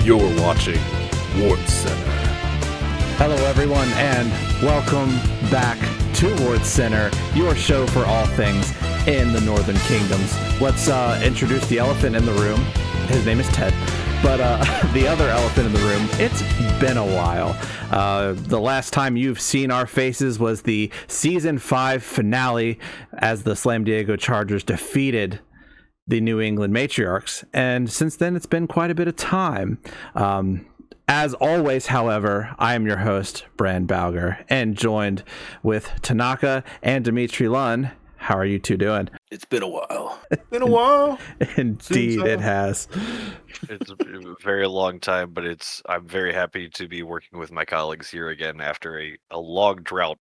You're watching Wartscenter. Hello, everyone, and welcome back to Wartscenter, your show for all things in the Northern Kingdoms. Let's introduce the elephant in the room. His name is Ted. But the other elephant in the room, it's been a while. The last time you've seen our faces was the Season 5 finale as the Slam Diego Chargers defeated the New England Matriarchs. And since then, it's been quite a bit of time. As always, however, I am your host, Brand Bauger, and joined with Tanaka and Dimitri Lunn. How are you two doing? It's been a while. Indeed, it has. It's a very long time, but I'm very happy to be working with my colleagues here again after a long drought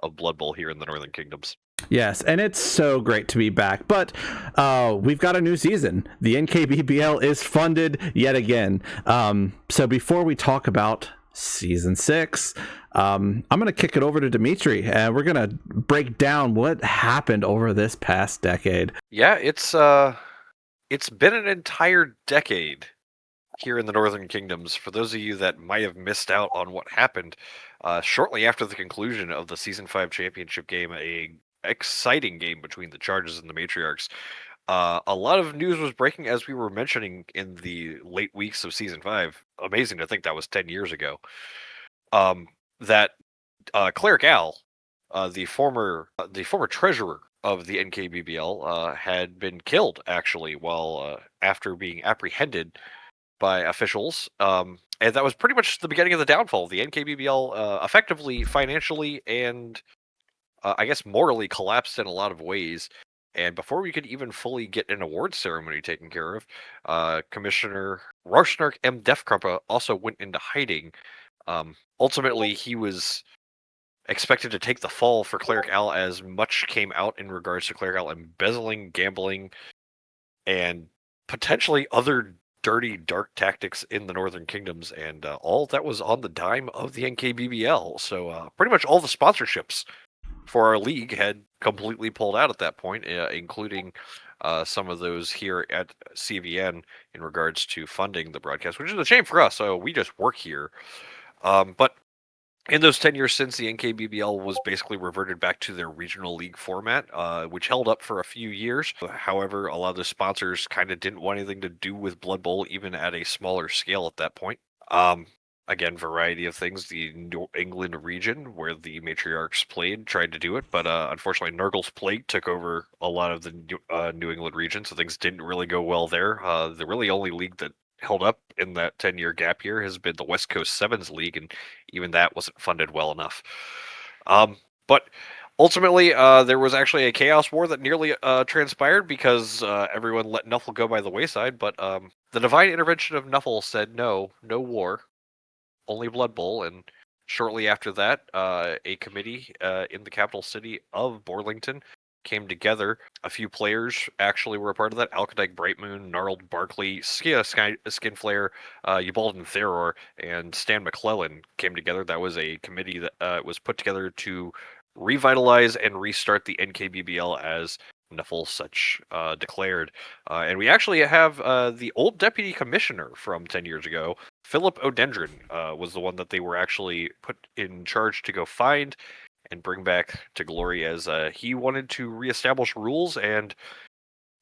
of Blood Bowl here in the Northern Kingdoms. Yes, and it's so great to be back. But we've got a new season. The NKBBL is funded yet again. So before we talk about Season 6, I'm going to kick it over to Dimitri, and we're going to break down what happened over this past decade. Yeah, it's been an entire decade here in the Northern Kingdoms. For those of you that might have missed out on what happened, shortly after the conclusion of the Season 5 championship game, a exciting game between the Chargers and the Matriarchs. A lot of news was breaking, as we were mentioning in the late weeks of Season 5. Amazing to think that was 10 years ago. That Cleric Al, the former treasurer of the NKBBL, had been killed actually while after being apprehended by officials. And that was pretty much the beginning of the downfall. The NKBBL effectively, financially, and I guess morally collapsed in a lot of ways. And before we could even fully get an award ceremony taken care of, Commissioner Roshnark M. Defkrumpa also went into hiding. Ultimately, he was expected to take the fall for Cleric Al, as much came out in regards to Cleric Al embezzling, gambling, and potentially other dirty, dark tactics in the Northern Kingdoms, and all that was on the dime of the NKBBL. So pretty much all the sponsorships for our league had completely pulled out at that point, including some of those here at CVN in regards to funding the broadcast, which is a shame for us. So we just work here. But in those 10 years since, the NKBBL was basically reverted back to their regional league format, which held up for a few years. However, a lot of the sponsors kind of didn't want anything to do with Blood Bowl, even at a smaller scale at that point. Again, variety of things. The New England region, where the Matriarchs played, tried to do it, but unfortunately, Nurgle's Plague took over a lot of the New England region, so things didn't really go well there. The really only league that held up in that 10-year gap year has been the West Coast Sevens League, and even that wasn't funded well enough. But ultimately, there was actually a Chaos War that nearly transpired because everyone let Nuffle go by the wayside, but the divine intervention of Nuffle said no war. Only Blood Bowl, and shortly after that, a committee in the capital city of Borlington came together. A few players actually were a part of that. Alkadike Brightmoon, Gnarled Barkley, Skinflare, Ubald Theror, and Stan McClellan came together. That was a committee that was put together to revitalize and restart the NKBBL as Nuffle such declared. And we actually have the old deputy commissioner from 10 years ago, Philip O'Dendron, was the one that they were actually put in charge to go find and bring back to glory, as he wanted to reestablish rules and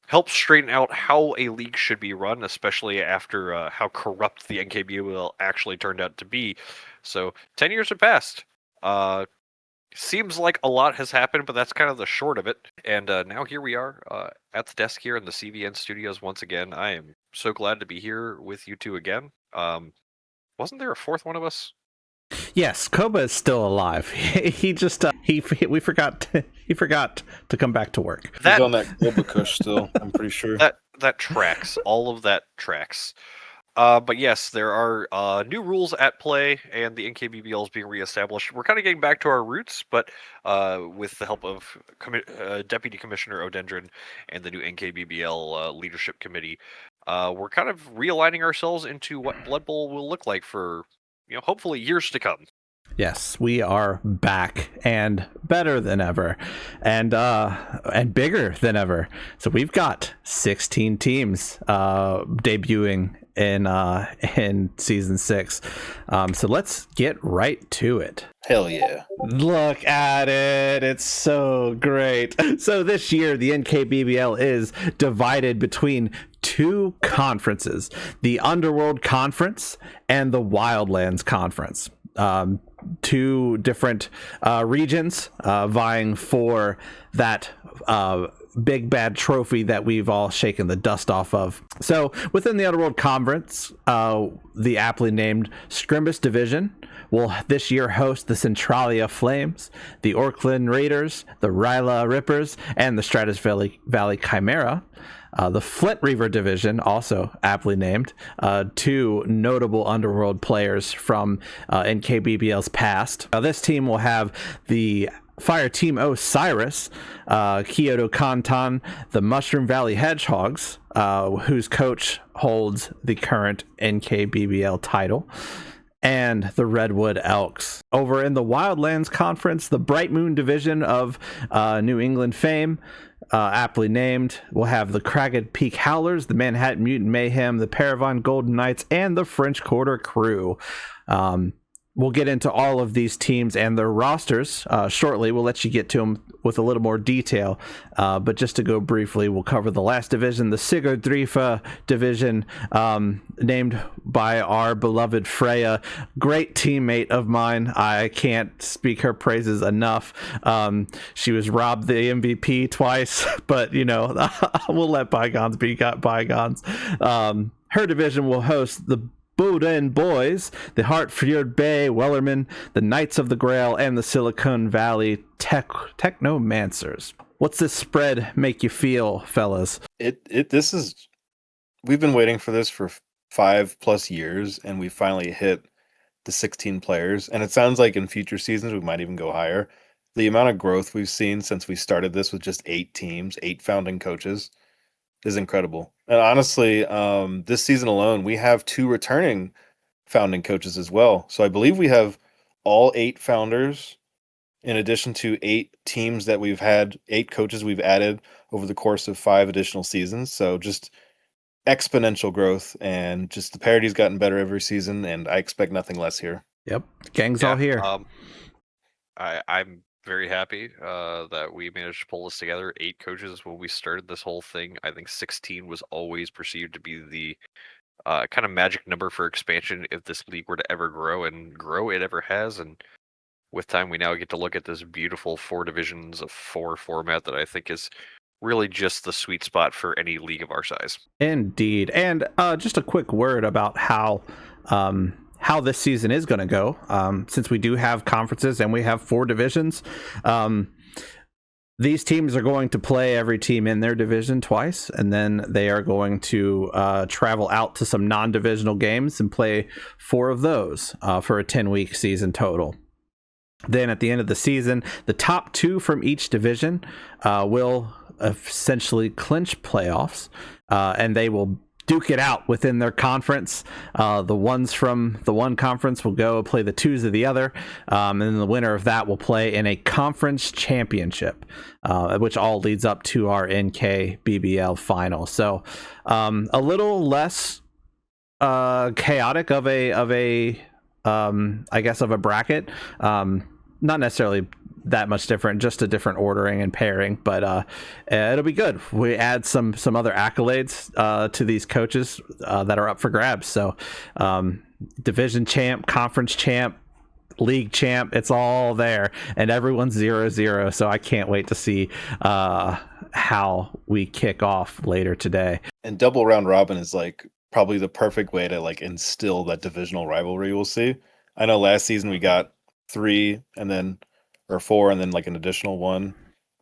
help straighten out how a league should be run, especially after how corrupt the NKBBL actually turned out to be. So 10 years have passed. Seems like a lot has happened, but that's kind of the short of it. And now here we are at the desk here in the CVN studios once again. I am so glad to be here with you two again. Wasn't there a fourth one of us? Yes, Koba is still alive. He just he forgot to come back to work. He's on that Koba Kush still, I'm pretty sure. That tracks. All of that tracks. But yes, there are new rules at play, and the NKBBL is being reestablished. We're kind of getting back to our roots, but with the help of Deputy Commissioner O'Dendron and the new NKBBL Leadership Committee, we're kind of realigning ourselves into what Blood Bowl will look like for, hopefully years to come. Yes, we are back and better than ever, and bigger than ever. So we've got 16 teams debuting in season 6. So let's get right to it. Hell yeah. Look at it. It's so great. So this year, the NKBBL is divided between two conferences, the Underworld Conference and the Wildlands Conference. Two different regions vying for that big bad trophy that we've all shaken the dust off of. So within the Underworld Conference, the aptly named Scrimbus Division will this year host the Centralia Flames, the Orkland Raiders, the Ryla Rippers, and the Stratus Valley Chimera. The Flint Reaver Division, also aptly named, two notable Underworld players from NKBBL's past. This team will have the Fire Team Osiris, Kyoto Kantan, the Mushroom Valley Hedgehogs, whose coach holds the current NKBBL title, and the Redwood Elks. Over in the Wildlands Conference, the Bright Moon Division of New England fame, aptly named, will have the Cragged Peak Howlers, the Manhattan Mutant Mayhem, the Paravon Golden Knights, and the French Quarter Crew. We'll get into all of these teams and their rosters shortly. We'll let you get to them with a little more detail. But just to go briefly, we'll cover the last division, the Sigurdrifa division, named by our beloved Freya. Great teammate of mine. I can't speak her praises enough. She was robbed the MVP twice, but, we'll let bygones be bygones. Her division will host the Boden Boys, the Hartford Bay Wellerman, the Knights of the Grail, and the Silicon Valley Technomancers. What's this spread make you feel, fellas? We've been waiting for this for 5+ years, and we finally hit the 16 players. And it sounds like in future seasons we might even go higher. The amount of growth we've seen since we started this with just 8 teams, 8 founding coaches, is incredible. And honestly, this season alone, we have 2 returning founding coaches as well. So I believe we have all 8 founders, in addition to 8 teams that we've had, 8 coaches we've added over the course of 5 additional seasons. So just exponential growth, and just the parity's gotten better every season, and I expect nothing less here. Yep, gang's all here. I'm very happy that we managed to pull this together. 8 coaches when we started this whole thing. I think 16 was always perceived to be the kind of magic number for expansion if this league were to ever grow, and grow it ever has. And with time, we now get to look at this beautiful 4 divisions of 4 format that I think is really just the sweet spot for any league of our size. Indeed. And just a quick word about how this season is going to go, since we do have conferences and we have 4 divisions. These teams are going to play every team in their division twice, and then they are going to travel out to some non-divisional games and play 4 of those for a 10-week season total. Then at the end of the season, the top 2 from each division will essentially clinch playoffs, and they will duke it out within their conference. The ones from the one conference will go play the 2s of the other, and then the winner of that will play in a conference championship, which all leads up to our NKBBL final. So a little less chaotic of a I guess of a bracket. Not necessarily that much different, just a different ordering and pairing, but it'll be good. We add some other accolades to these coaches that are up for grabs. So division champ, conference champ, league champ, it's all there, and everyone's 0-0. So I can't wait to see how we kick off later today. And double round robin is like probably the perfect way to like instill that divisional rivalry we'll see. I know last season we got 3 and then or 4 and then like an additional 1,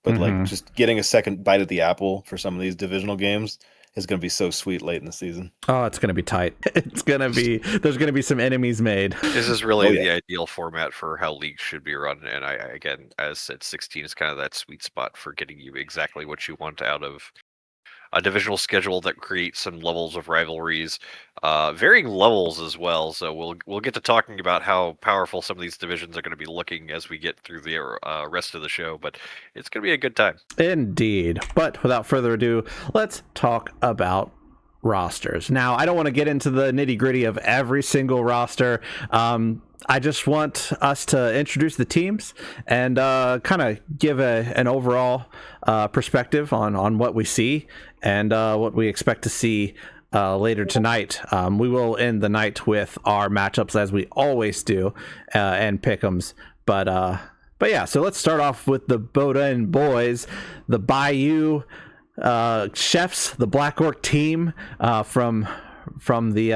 but like just getting a second bite at the apple for some of these divisional games is going to be so sweet late in the season. Oh, it's going to be tight. It's going to be, there's going to be some enemies made. This is really the ideal format for how leagues should be run. And I again, as said, 16 is kind of that sweet spot for getting you exactly what you want out of a divisional schedule that creates some levels of rivalries, varying levels as well. So we'll get to talking about how powerful some of these divisions are going to be looking as we get through the rest of the show. But it's going to be a good time. Indeed. But without further ado, let's talk about rosters. Now, I don't want to get into the nitty-gritty of every single roster. I just want us to introduce the teams and kind of give an overall perspective on what we see and what we expect to see later tonight. We will end the night with our matchups as we always do and pick'ems. But yeah, so let's start off with the Boda boys, the Bayou chefs, the Black Orc team from the,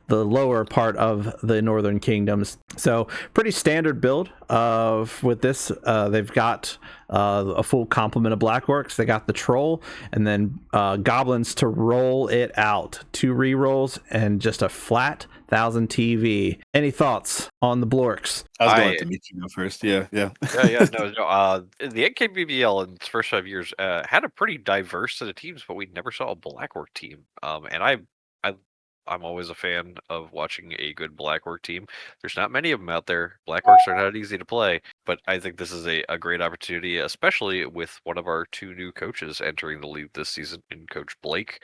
the lower part of the Northern Kingdoms. So pretty standard build with this. They've got a full complement of Black Orcs. They got the Troll and then Goblins to roll it out. 2 rerolls and just a flat 1000 TV. Any thoughts on the Blorks? I was going to let Dimitri go first. Yeah. No. The NKBBL in its first 5 years had a pretty diverse set of teams, but we never saw a Black Orc team. And I'm always a fan of watching a good Black Orc team. There's not many of them out there. Black Orcs are not easy to play, but I think this is a great opportunity, especially with one of our 2 new coaches entering the league this season in Coach Blake.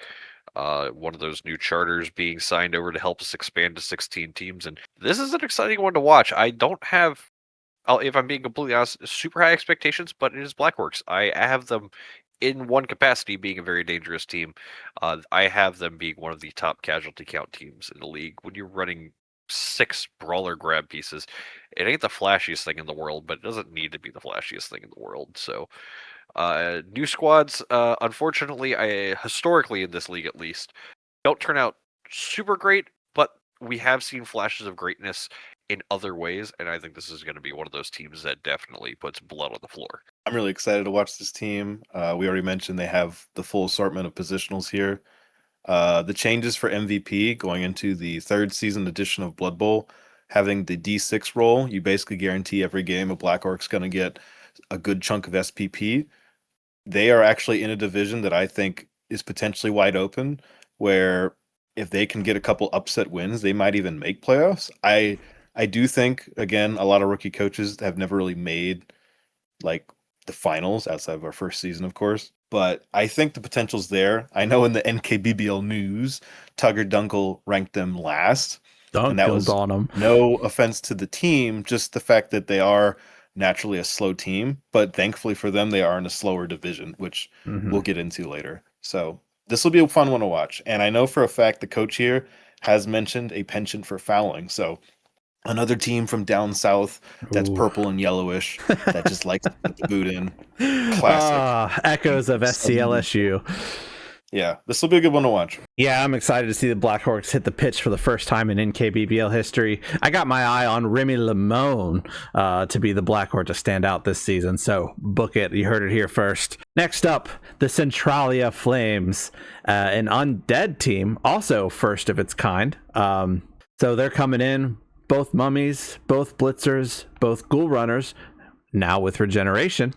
One of those new charters being signed over to help us expand to 16 teams. And this is an exciting one to watch. I don't have, if I'm being completely honest, super high expectations, but it is Black Orcs. I have them in one capacity being a very dangerous team. I have them being one of the top casualty count teams in the league. When you're running 6 brawler grab pieces, it ain't the flashiest thing in the world, but it doesn't need to be the flashiest thing in the world. So new squads, unfortunately, historically in this league at least, don't turn out super great, but we have seen flashes of greatness in other ways, and I think this is going to be one of those teams that definitely puts blood on the floor. I'm really excited to watch this team. We already mentioned they have the full assortment of positionals here. The changes for MVP going into the 3rd season edition of Blood Bowl, having the D6 role, you basically guarantee every game a Black Orc's going to get a good chunk of SPP. They are actually in a division that I think is potentially wide open, where if they can get a couple upset wins, they might even make playoffs. I do think, again, a lot of rookie coaches have never really made like the finals outside of our first season, of course. But I think the potential's there. I know in the NKBBL news, Tugger Dunkel ranked them last. And that was on them. No offense to the team, just the fact that they are naturally a slow team. But thankfully for them, they are in a slower division, which we'll get into later. So this will be a fun one to watch. And I know for a fact the coach here has mentioned a penchant for fouling. So another team from down south that's purple and yellowish that just likes to put the boot in. Classic. Echoes of SCLSU. Yeah, this will be a good one to watch. Yeah, I'm excited to see the Black Orcs hit the pitch for the first time in NKBBL history. I got my eye on Remy Lemon to be the Black Orc to stand out this season, so book it. You heard it here first. Next up, the Centralia Flames, an undead team, also first of its kind. So they're coming in, both mummies, both blitzers, both ghoul runners, now with regeneration.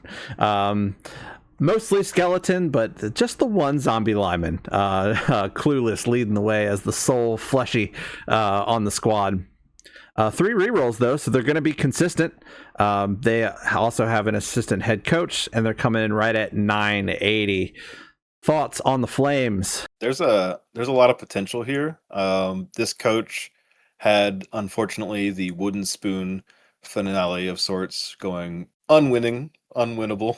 Mostly skeleton, but just the one zombie lineman. Clueless leading the way as the sole fleshy on the squad. 3 rerolls, though, so they're going to be consistent. They also have an assistant head coach, and they're coming in right at 980. Thoughts on the Flames? There's a lot of potential here. This coach had, unfortunately, the wooden spoon finale of sorts, going unwinnable.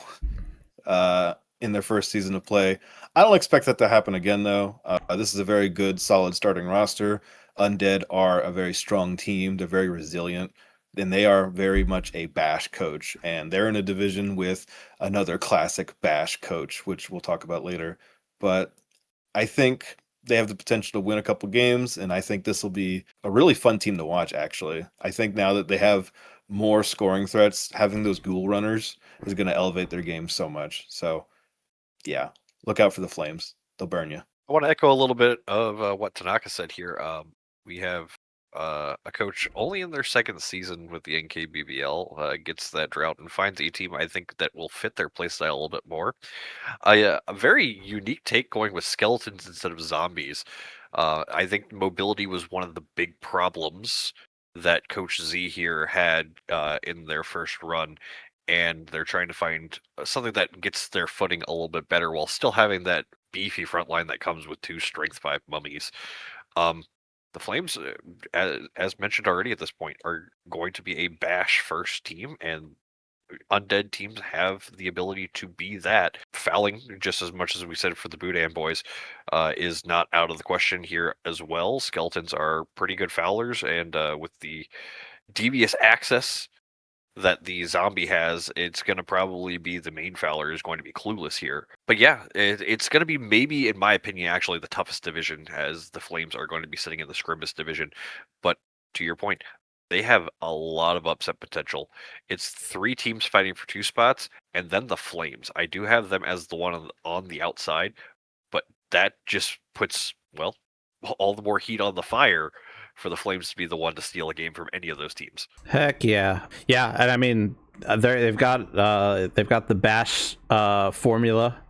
In their first season of play. I don't expect that to happen again, though. This is a very good, solid starting roster. Undead are a very strong team. They're very resilient. And they are very much a bash coach. And they're in a division with another classic bash coach, which we'll talk about later. But I think they have the potential to win a couple games. And I think this will be a really fun team to watch, actually. I think now that they have more scoring threats, having those ghoul runners is going to elevate their game so much. So, yeah, look out for the Flames. They'll burn you. I want to echo a little bit of what Tanaka said here. We have a coach only in their 2nd season with the NKBBL gets that drought and finds a team I think that will fit their playstyle a little bit more. A very unique take going with skeletons instead of zombies. I think mobility was one of the big problems that Coach Z here had in their first run, and they're trying to find something that gets their footing a little bit better while still having that beefy front line that comes with 2 strength 5 mummies. Um, the Flames, as mentioned already at this point, are going to be a bash first team, and undead teams have the ability to be that. Fouling, just as much as we said for the Boudin boys, is not out of the question here as well. Skeletons are pretty good foulers, and with the devious access that the zombie has, it's going to probably be the main fouler is going to be clueless here. But yeah, it's going to be, maybe in my opinion, actually the toughest division, as the Flames are going to be sitting in the scrimmest division. But to your point, they have a lot of upset potential. It's 3 teams fighting for 2 spots, and then the Flames. I do have them as the one on the outside, but that just puts, well, all the more heat on the fire for the Flames to be the one to steal a game from any of those teams. Heck yeah, yeah, and I mean they've got the bash formula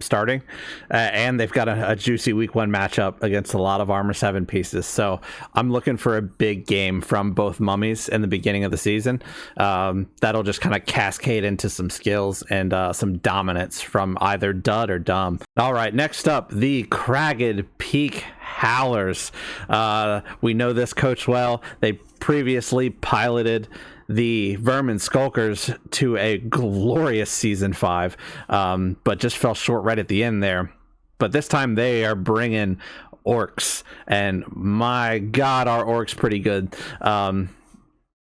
starting, and they've got a juicy week 1 matchup against a lot of armor 7 pieces. So I'm looking for a big game from both mummies in the beginning of the season. That'll just kind of cascade into some skills and some dominance from either Dud or Dumb. All right, next up, the Cragged Peak Howlers. We know this coach well. They previously piloted the Vermin Skulkers to a glorious season 5, but just fell short right at the end there. But this time they are bringing orcs, and my god, our orcs pretty good.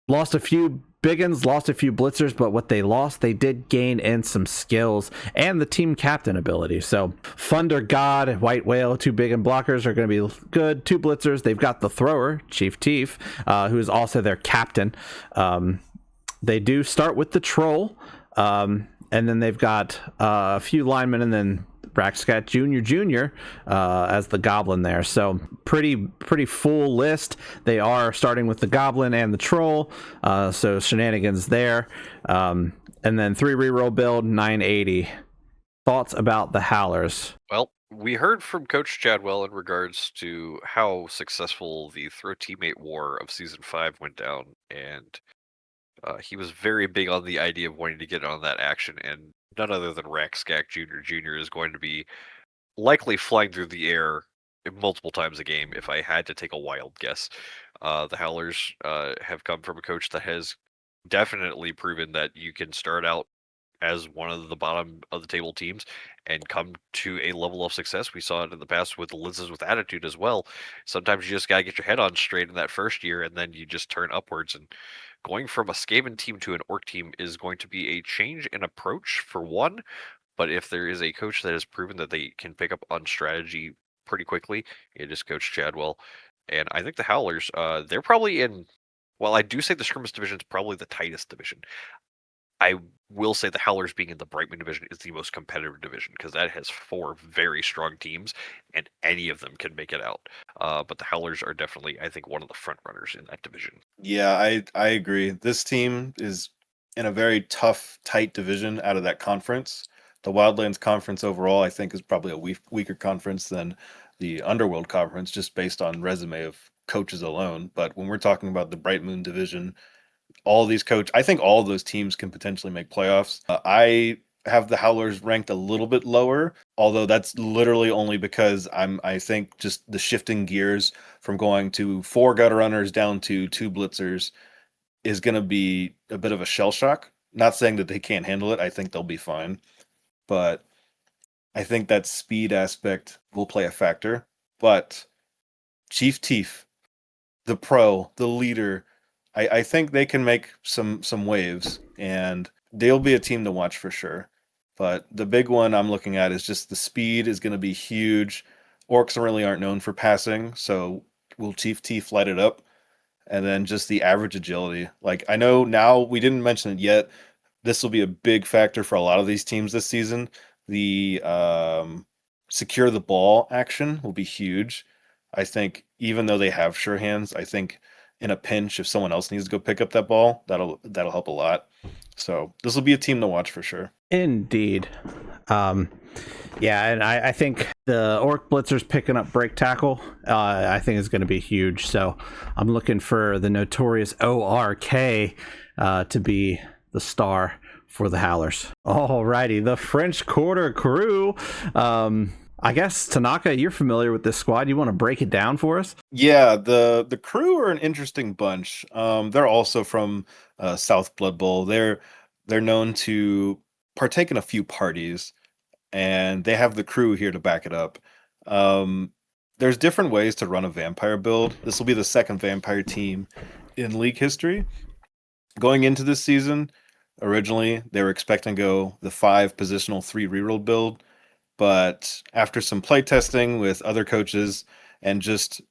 Lost a few biggins, lost a few blitzers, but what they lost, they did gain in some skills and the team captain ability. So Thunder God, White Whale, 2 big and blockers are going to be good. 2 blitzers. They've got the thrower, Chief Teef, who is also their captain. They do start with the troll, and then they've got a few linemen, and then Rackscat Jr. As the goblin there. So pretty full list. They are starting with the goblin and the troll, so shenanigans there. And then 3 reroll build, 980. Thoughts about the Howlers? Well, we heard from Coach Chadwell in regards to how successful the Throw Teammate War of Season 5 went down, and he was very big on the idea of wanting to get on that action, and none other than Rackskak Jr. is going to be likely flying through the air multiple times a game, if I had to take a wild guess. The Howlers have come from a coach that has definitely proven that you can start out as one of the bottom of the table teams and come to a level of success. We saw it in the past with Liz's with Attitude as well. Sometimes you just got to get your head on straight in that first year, and then you just turn upwards. And going from a Skaven team to an Orc team is going to be a change in approach for one, but if there is a coach that has proven that they can pick up on strategy pretty quickly, it is Coach Chadwell. And I think the Howlers, they're probably in, well, I do say the Scrimmage division is probably the tightest division. I will say the Howlers being in the Brightman division is the most competitive division, because that has 4 very strong teams, and any of them can make it out. But the Howlers are definitely, I think, one of the front runners in that division. Yeah, I agree. This team is in a very tough, tight division out of that conference. The Wildlands Conference overall, I think, is probably a weaker conference than the Underworld Conference, just based on resume of coaches alone. But when we're talking about the Bright Moon division, all these I think all of those teams can potentially make playoffs. I have the Howlers ranked a little bit lower, although that's literally only because I think just the shifting gears from going to 4 gutter runners down to 2 blitzers is going to be a bit of a shell shock. Not saying that they can't handle it. I think they'll be fine. But I think that speed aspect will play a factor. But Chief Teef, the pro, the leader, I think they can make some waves, and they'll be a team to watch for sure. But the big one I'm looking at is just the speed is going to be huge. Orcs really aren't known for passing, so will Chief Teef light it up? And then just the average agility. Like, I know now, we didn't mention it yet, this will be a big factor for a lot of these teams this season. The secure the ball action will be huge. I think even though they have sure hands, I think in a pinch, if someone else needs to go pick up that ball, that'll help a lot. So this will be a team to watch for sure. Indeed. Yeah, and I think the Orc Blitzers picking up break tackle, I think is going to be huge. So I'm looking for the notorious ORK to be the star for the Howlers. Alrighty, the French Quarter crew. I guess, Tanaka, you're familiar with this squad. You want to break it down for us? Yeah, the crew are an interesting bunch. They're also from South Blood Bowl. They're known to partake in a few parties, and they have the crew here to back it up. Um, there's different ways to run a vampire build. This will be the second vampire team in league history. Going into this season, originally they were expecting to go the 5 positional 3 reroll build, but after some play testing with other coaches and just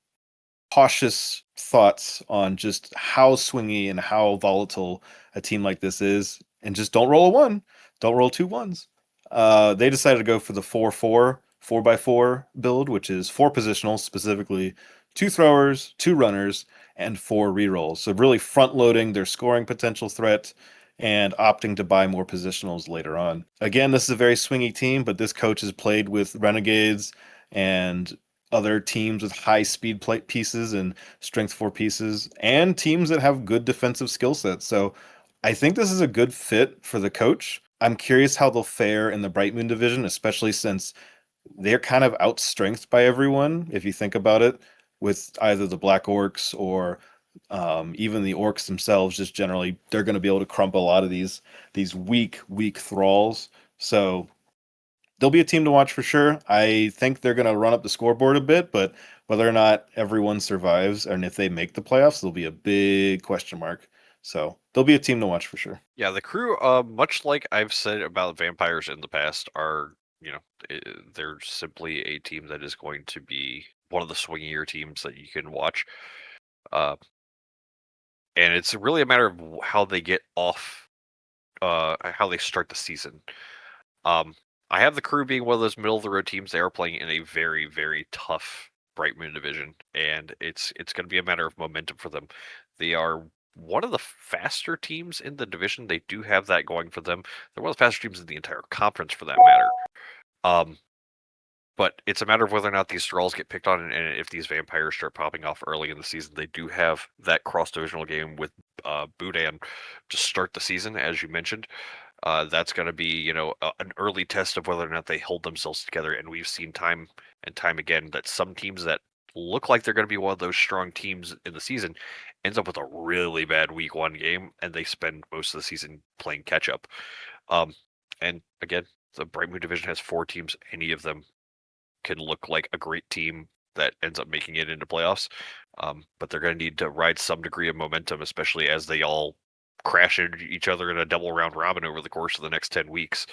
cautious thoughts on just how swingy and how volatile a team like this is, and just don't roll a 1, don't roll 2 1s. They decided to go for the 4-4 build, which is 4 positional, specifically 2 throwers, 2 runners, and 4 rerolls. So really front loading their scoring potential threat and opting to buy more positionals later on. Again, this is a very swingy team, but this coach has played with Renegades and other teams with high speed play pieces and strength 4 pieces, and teams that have good defensive skill sets. So I think this is a good fit for the coach. I'm curious how they'll fare in the Bright Moon division, especially since they're kind of outstrengthed by everyone, if you think about it, with either the Black Orcs or even the Orcs themselves. Just generally, they're going to be able to crumple a lot of these weak thralls. So they'll be a team to watch for sure. I think they're going to run up the scoreboard a bit, but whether or not everyone survives and if they make the playoffs, there'll be a big question mark. So they'll be a team to watch for sure. Yeah, the crew, much like I've said about vampires in the past, are, they're simply a team that is going to be one of the swingier teams that you can watch. And it's really a matter of how they get off, how they start the season. I have the crew being one of those middle of the road teams. They are playing in a very, very tough Bright Moon division, and it's going to be a matter of momentum for them. They are one of the faster teams in the division. They do have that going for them. They're one of the faster teams in the entire conference, for that matter. But it's a matter of whether or not these thralls get picked on, and if these vampires start popping off early in the season. They do have that cross-divisional game with Boudin to start the season, as you mentioned. That's going to be, an early test of whether or not they hold themselves together. And we've seen time and time again that some teams that look like they're going to be one of those strong teams in the season ends up with a really bad week 1 game, and they spend most of the season playing catch up. And again, the Bright Moon division has 4 teams. Any of them can look like a great team that ends up making it into playoffs. But they're going to need to ride some degree of momentum, especially as they all crash into each other in a double round robin over the course of the next 10 weeks.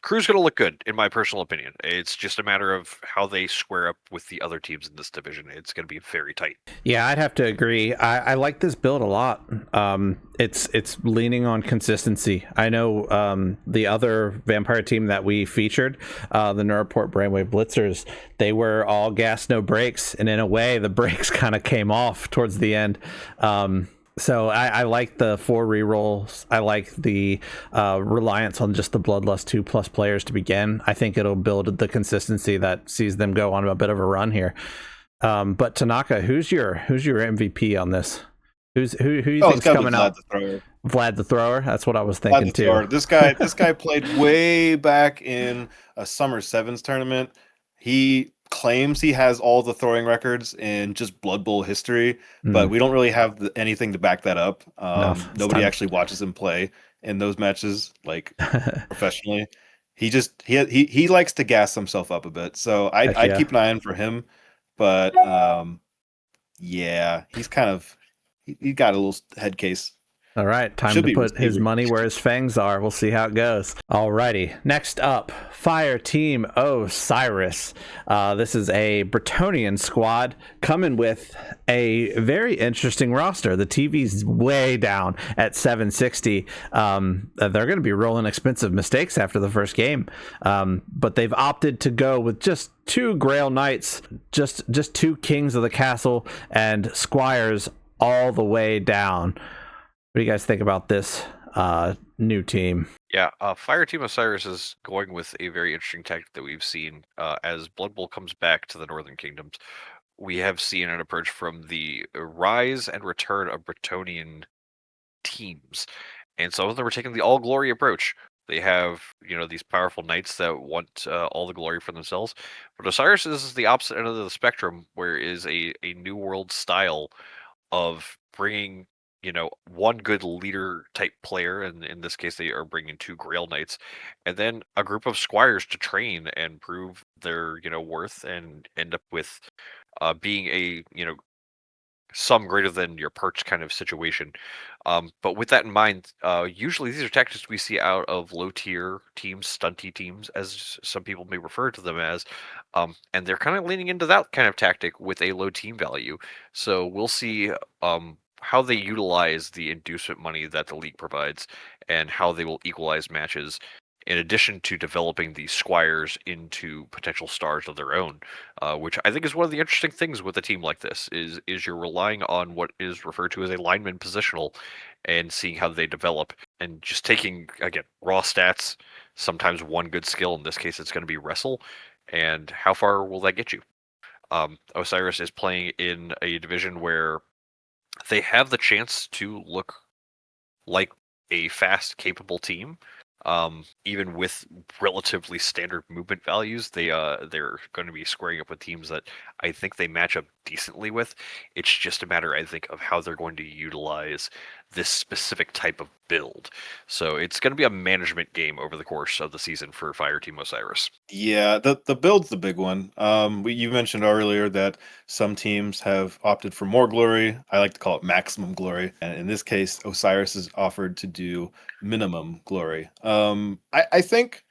Crew's going to look good, in my personal opinion. It's just a matter of how they square up with the other teams in this division. It's going to be very tight. Yeah, I'd have to agree. I like this build a lot. It's leaning on consistency. I know the other vampire team that we featured, the Neuroport Brainwave Blitzers, they were all gas, no brakes, and in a way, the brakes kind of came off towards the end. So I like the 4 rerolls. I like the reliance on just the Bloodlust 2+ players to begin. I think it'll build the consistency that sees them go on a bit of a run here. But Tanaka, who's your MVP on this? Who you think's coming out? Vlad the Thrower. That's what I was thinking too. This guy played way back in a Summer Sevens tournament. He claims he has all the throwing records in just Blood Bowl history, but we don't really have anything to back that up. Nobody actually watches him play in those matches, like professionally. He likes to gas himself up a bit, so I'd keep an eye on for him. But yeah, he's kind of he got a little head case. All right, time to put his money where his fangs are. We'll see how it goes. Alrighty, next up, Fire Team Osiris. This is a Bretonnian squad coming with a very interesting roster. The TV's way down at 760. They're going to be rolling expensive mistakes after the first game, but they've opted to go with just 2 Grail Knights, just 2 Kings of the Castle, and Squires all the way down. What do you guys think about this new team? Yeah, Fire Team Osiris is going with a very interesting tactic that we've seen as Blood Bowl comes back to the Northern Kingdoms. We have seen an approach from the rise and return of Bretonnian teams. and some of them are taking the all glory approach. They have, these powerful knights that want all the glory for themselves. But Osiris is the opposite end of the spectrum, where it is a New World style of bringing, one good leader type player, and in this case, they are bringing two Grail Knights, and then a group of squires to train and prove their, worth, and end up with being a, some greater than your perch kind of situation. But with that in mind, usually these are tactics we see out of low tier teams, stunty teams, as some people may refer to them as. And they're kind of leaning into that kind of tactic with a low team value. So we'll see how they utilize the inducement money that the league provides and how they will equalize matches, in addition to developing the squires into potential stars of their own, which I think is one of the interesting things with a team like this is you're relying on what is referred to as a lineman positional, and seeing how they develop, and just taking, again, raw stats, sometimes one good skill. In this case, it's going to be wrestle, and how far will that get you? Osiris is playing in a division where they have the chance to look like a fast, capable team. Even with relatively standard movement values, they're going to be squaring up with teams that I think they match up decently with. It's just a matter, I think, of how they're going to utilize this specific type of build. So it's going to be a management game over the course of the season for Fireteam Osiris. Yeah, the build's the big one. You mentioned earlier that some teams have opted for more glory. I like to call it maximum glory, and in this case, Osiris is offered to do minimum glory. I think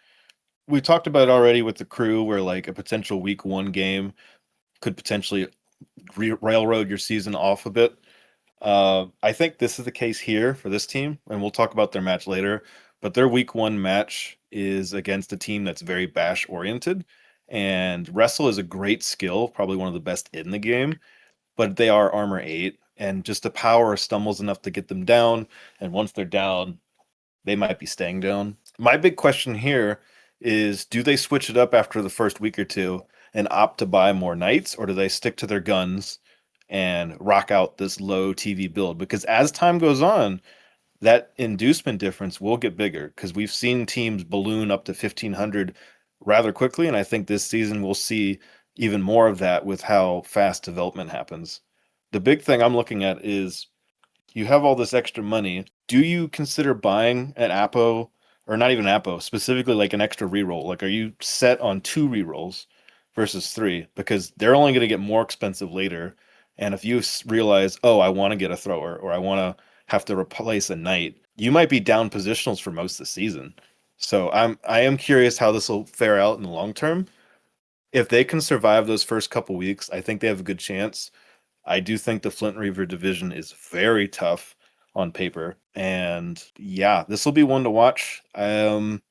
we talked about it already with the crew, where like a potential week one game could potentially railroad your season off a bit. I think this is the case here for this team, and we'll talk about their match later. But their week one match is against a team that's very bash oriented, and wrestle is a great skill, probably one of the best in the game. But they are armor 8, and just the power stumbles enough to get them down. And once they're down, they might be staying down. My big question here is, do they switch it up after the first week or two and opt to buy more knights, or do they stick to their guns and rock out this low TV build? Because as time goes on, that inducement difference will get bigger, because we've seen teams balloon up to 1,500 rather quickly, and I think this season we'll see even more of that with how fast development happens. The big thing I'm looking at is, you have all this extra money. Do you consider buying an Apo, or not even Apo, specifically like an extra reroll? Like, are you set on 2 rerolls versus 3? Because they're only going to get more expensive later. And if you realize, oh, I want to get a thrower, or I want to have to replace a knight, you might be down positionals for most of the season. So I am curious how this will fare out in the long term. If they can survive those first couple weeks, I think they have a good chance. I do think the Flint Reaver division is very tough on paper, and yeah, this will be one to watch. I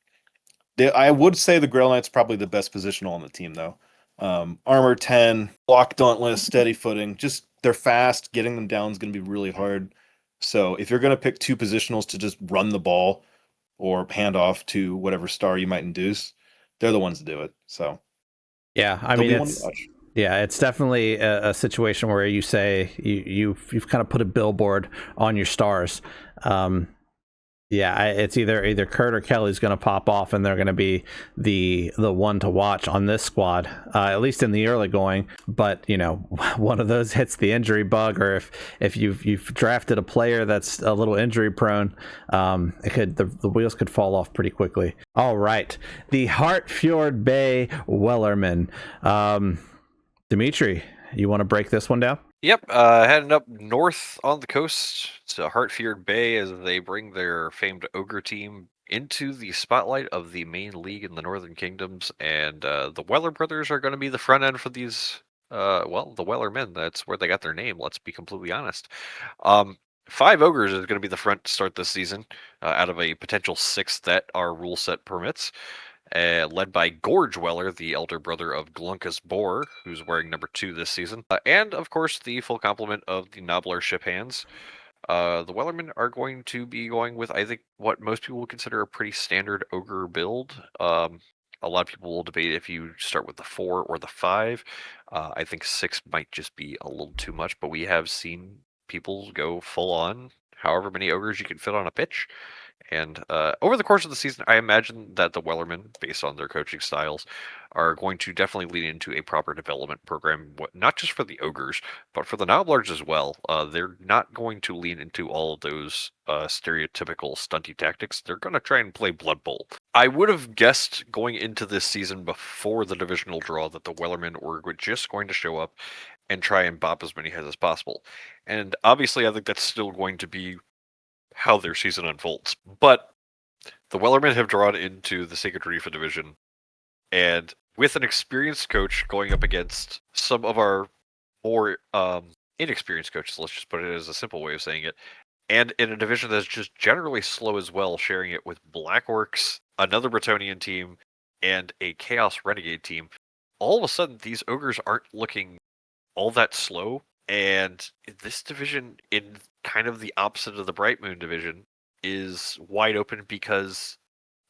would say the Grail Knight's probably the best positional on the team, though. Armor 10, block dauntless, steady footing. Just they're fast. Getting them down is going to be really hard. So if you're going to pick 2 positionals to just run the ball or hand off to whatever star you might induce, they're the ones to do it. So Yeah, I they'll mean be one to it's watch. yeah, it's definitely a situation where you say you've kind of put a billboard on your stars. Yeah, it's either Kurt or Kelly's going to pop off, and they're going to be the one to watch on this squad, at least in the early going. But one of those hits the injury bug, or if you've drafted a player that's a little injury prone, the wheels could fall off pretty quickly. All right, the Hartfjord Bay Wellerman. Dimitri, you want to break this one down? Yep, heading up north on the coast to Hartfjord Bay as they bring their famed ogre team into the spotlight of the main league in the Northern Kingdoms, and the Weller brothers are going to be the front end for these. The Weller men. That's where they got their name. Let's be completely honest. 5 ogres is going to be the front to start this season, out of a potential 6 that our rule set permits. Led by Gorge Weller, the elder brother of Glunkus Boar, who's wearing number 2 this season. And, of course, the full complement of the Nobbler ship hands. The Wellermen are going to be going with, I think, what most people would consider a pretty standard ogre build. A lot of people will debate if you start with the 4 or the 5. I think 6 might just be a little too much, but we have seen people go full on however many ogres you can fit on a pitch. And over the course of the season, I imagine that the Wellermen, based on their coaching styles, are going to definitely lean into a proper development program, not just for the Ogres, but for the Nobblers as well. They're not going to lean into all of those stereotypical stunty tactics. They're going to try and play Blood Bowl. I would have guessed going into this season before the divisional draw that the Wellermen were just going to show up and try and bop as many heads as possible. And obviously, I think that's still going to be how their season unfolds. But the Wellermen have drawn into the Sacred Reef division, and with an experienced coach going up against some of our more inexperienced coaches, let's just put it as a simple way of saying it, and in a division that's just generally slow as well, sharing it with Black Orcs, another Bretonnian team, and a Chaos Renegade team, all of a sudden these ogres aren't looking all that slow. And this division, in kind of the opposite of the Bright Moon division, is wide open because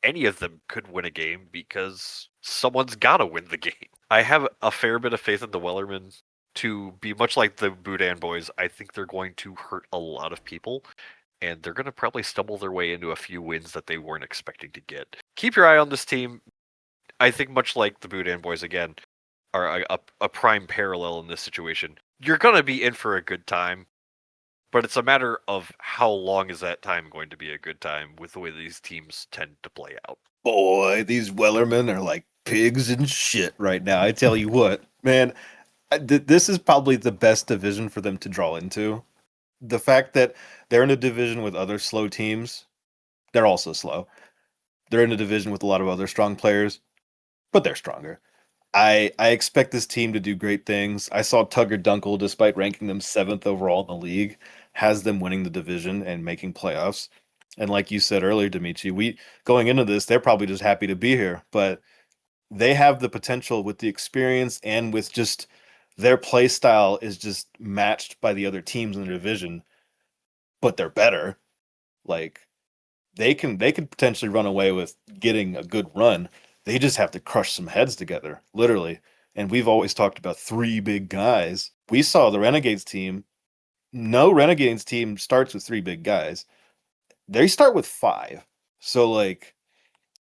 any of them could win a game because someone's got to win the game. I have a fair bit of faith in the Wellermen to be much like the Boudin boys. I think they're going to hurt a lot of people, and they're going to probably stumble their way into a few wins that they weren't expecting to get. Keep your eye on this team. I think much like the Boudin boys, again, are a prime parallel in this situation. You're going to be in for a good time, but it's a matter of how long is that time going to be a good time with the way these teams tend to play out. Boy, these Wellermen are like pigs in shit right now. I tell you what, man, this is probably the best division for them to draw into. The fact that they're in a division with other slow teams, they're also slow. They're in a division with a lot of other strong players, but they're stronger. I expect this team to do great things. I saw Tugger Dunkel, despite ranking them 7th overall in the league, has them winning the division and making playoffs. And like you said earlier, Dimitri, we going into this, they're probably just happy to be here, but they have the potential with the experience and with just their play style is just matched by the other teams in the division, but they're better. Like they could potentially run away with getting a good run. They just have to crush some heads together, literally. And we've always talked about 3 big guys. We saw the Renegades team. No Renegades team starts with 3 big guys. They start with 5. So like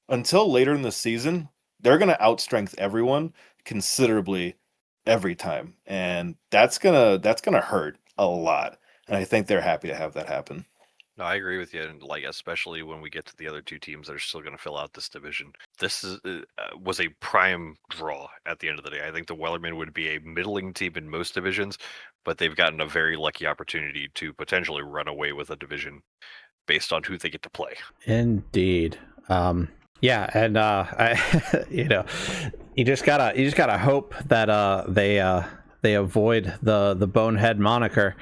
until later in the season, they're gonna outstrength everyone considerably every time. And that's gonna hurt a lot. And I think they're happy to have that happen. No, I agree with you, and like especially when we get to the other two teams that are still going to fill out this division. This was a prime draw at the end of the day. I think the Wellermen would be a middling team in most divisions, but they've gotten a very lucky opportunity to potentially run away with a division based on who they get to play. Indeed. Yeah, and you just gotta hope that they avoid the bonehead moniker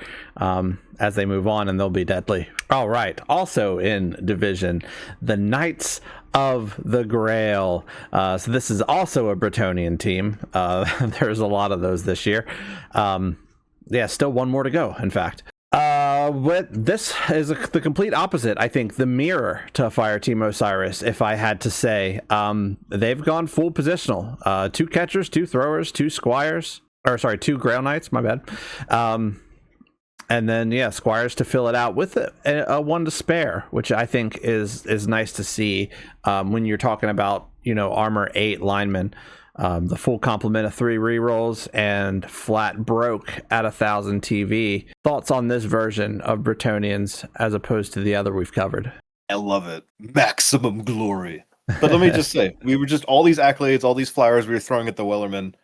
as they move on, and they'll be deadly. All right. Also in division, the Knights of the Grail. So this is also a Bretonnian team. There's a lot of those this year. Yeah, still one more to go, in fact. But this is the complete opposite. I think the mirror to Fire Team Osiris, if I had to say. They've gone full positional. 2 catchers, 2 throwers, 2 squires. Or sorry, 2 Grail Knights, my bad. And then, yeah, Squires to fill it out with a 1 to spare, which I think is nice to see when you're talking about, armor 8 linemen. The full complement of 3 rerolls and flat broke at 1,000 TV. Thoughts on this version of Bretonnians as opposed to the other we've covered? I love it. Maximum glory. But let me just say, we were just all these accolades, all these flowers we were throwing at the Wellermen.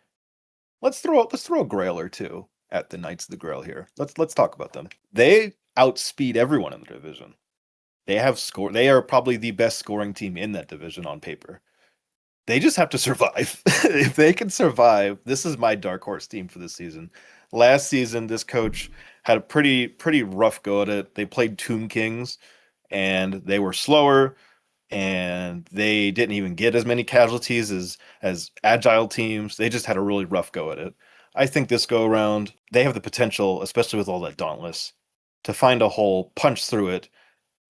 Let's throw a Grail or 2 at the Knights of the Grail here. Let's talk about them. They outspeed everyone in the division. They are probably the best scoring team in that division on paper. They just have to survive. If they can survive, this is my dark horse team for this season. Last season, this coach had a pretty rough go at it. They played Tomb Kings, and they were slower, and they didn't even get as many casualties as agile teams. They just had a really rough go at it. I think this go around, they have the potential, especially with all that Dauntless, to find a hole, punch through it,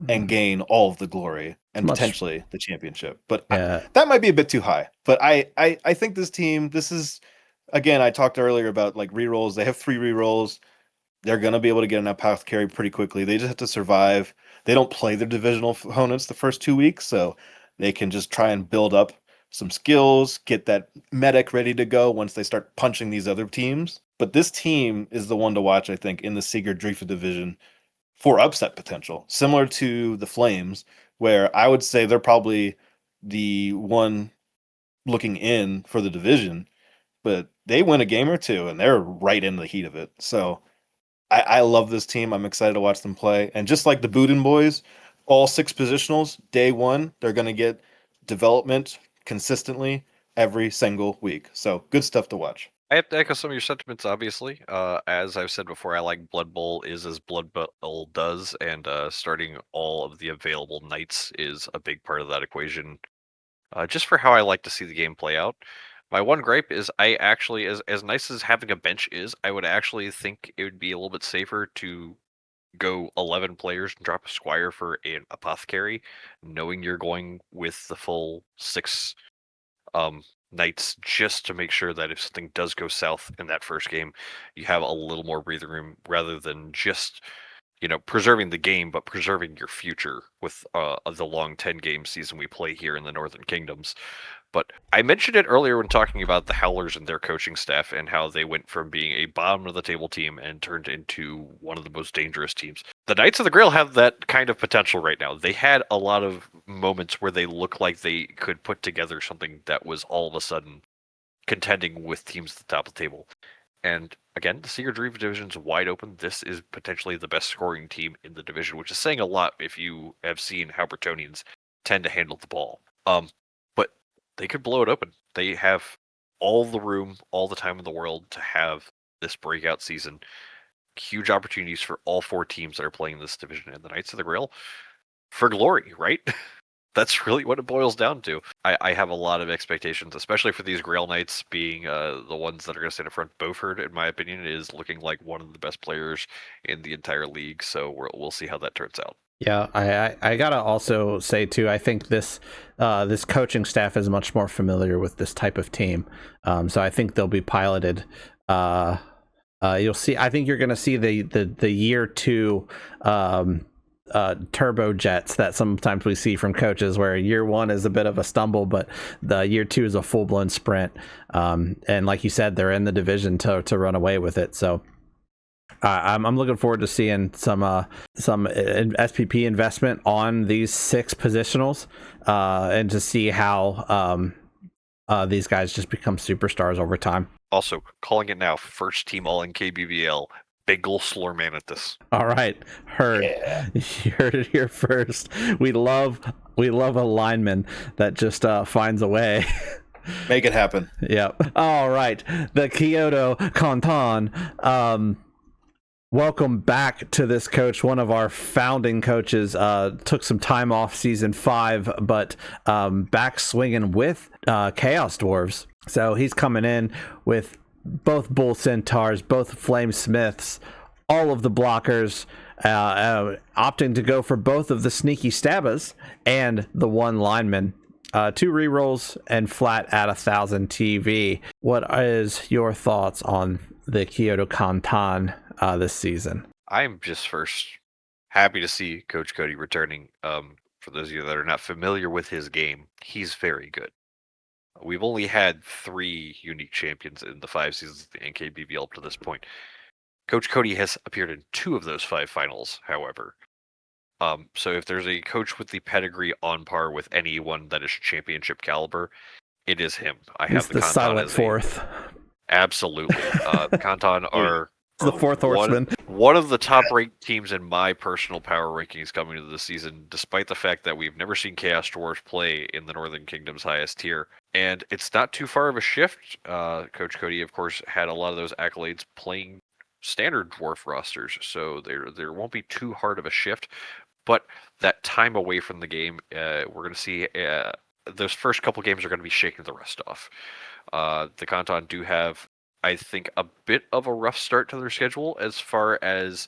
and gain all of the glory and potentially the championship. But that might be a bit too high. But I think this team, this is, again, I talked earlier about like rerolls. They have 3 rerolls. They're going to be able to get an apothecary pretty quickly. They just have to survive. They don't play their divisional opponents the first 2 weeks, so they can just try and build up some skills, get that medic ready to go once they start punching these other teams. But this team is the one to watch, I think, in the Sigurd Drifa division for upset potential, similar to the Flames, where I would say they're probably the one looking in for the division, but they win a game or two and they're right in the heat of it. So I love this team. I'm excited to watch them play. And just like the Boudin boys, all 6 positionals, day one, they're going to get development consistently every single week. So good stuff to watch. I have to echo some of your sentiments, obviously. As I've said before, I like Blood Bowl is as Blood Bowl does, and starting all of the available knights is a big part of that equation. Just for how I like to see the game play out. My one gripe is I actually, as nice as having a bench is, I would actually think it would be a little bit safer to go 11 players and drop a squire for an apothecary, knowing you're going with the full 6 knights, just to make sure that if something does go south in that first game, you have a little more breathing room rather than just preserving the game, but preserving your future with the long 10-game season we play here in the Northern Kingdoms. But I mentioned it earlier when talking about the Howlers and their coaching staff and how they went from being a bottom of the table team and turned into one of the most dangerous teams. The Knights of the Grail have that kind of potential right now. They had a lot of moments where they looked like they could put together something that was all of a sudden contending with teams at the top of the table. And again, the Sigurd Driva division is wide open. This is potentially the best scoring team in the division, which is saying a lot if you have seen how Bretonians tend to handle the ball. But they could blow it open. They have all the room, all the time in the world to have this breakout season. Huge opportunities for all 4 teams that are playing this division. And the Knights of the Grail, for glory, right? That's really what it boils down to. I have a lot of expectations, especially for these Grail Knights being the ones that are going to stand in front. Beaufort, in my opinion, is looking like one of the best players in the entire league. So we'll see how that turns out. Yeah, I gotta also say too, I think this coaching staff is much more familiar with this type of team, so I think they'll be piloted. You'll see. I think you're gonna see the year 2 turbo jets that sometimes we see from coaches, where year 1 is a bit of a stumble, but the year 2 is a full blown sprint. And like you said, they're in the division to run away with it. So. I'm looking forward to seeing some SPP investment on these 6 positionals, and to see how these guys just become superstars over time. Also, calling it now, first team all in KBBL, Big ol' Slormanitus. All right, heard. Yeah. You heard it here first. We love a lineman that just finds a way. Make it happen. Yep. All right, the Kyoto Kanton. Welcome back to this coach. One of our founding coaches took some time off season 5, but back swinging with Chaos Dwarves. So he's coming in with both Bull Centaurs, both Flame Smiths, all of the blockers, opting to go for both of the Sneaky Stabbas and the 1 lineman. 2 rerolls and flat at 1,000 TV. What is your thoughts on the Kyoto Kanton this season? I'm just first happy to see Coach Cody returning. For those of you that are not familiar with his game, he's very good. We've only had 3 unique champions in the 5 seasons of the NKBBL up to this point. Coach Cody has appeared in 2 of those 5 finals, however. So if there's a coach with the pedigree on par with anyone that is championship caliber, it is him. I have the silent 4th. Absolutely. Kanton are the 4th horseman. One of the top-ranked teams in my personal power rankings coming into the season, despite the fact that we've never seen Chaos Dwarves play in the Northern Kingdom's highest tier. And it's not too far of a shift. Coach Cody, of course, had a lot of those accolades playing standard dwarf rosters, so there won't be too hard of a shift. But that time away from the game, we're going to see those first couple games are going to be shaking the rust off. The Kanton do have, I think, a bit of a rough start to their schedule as far as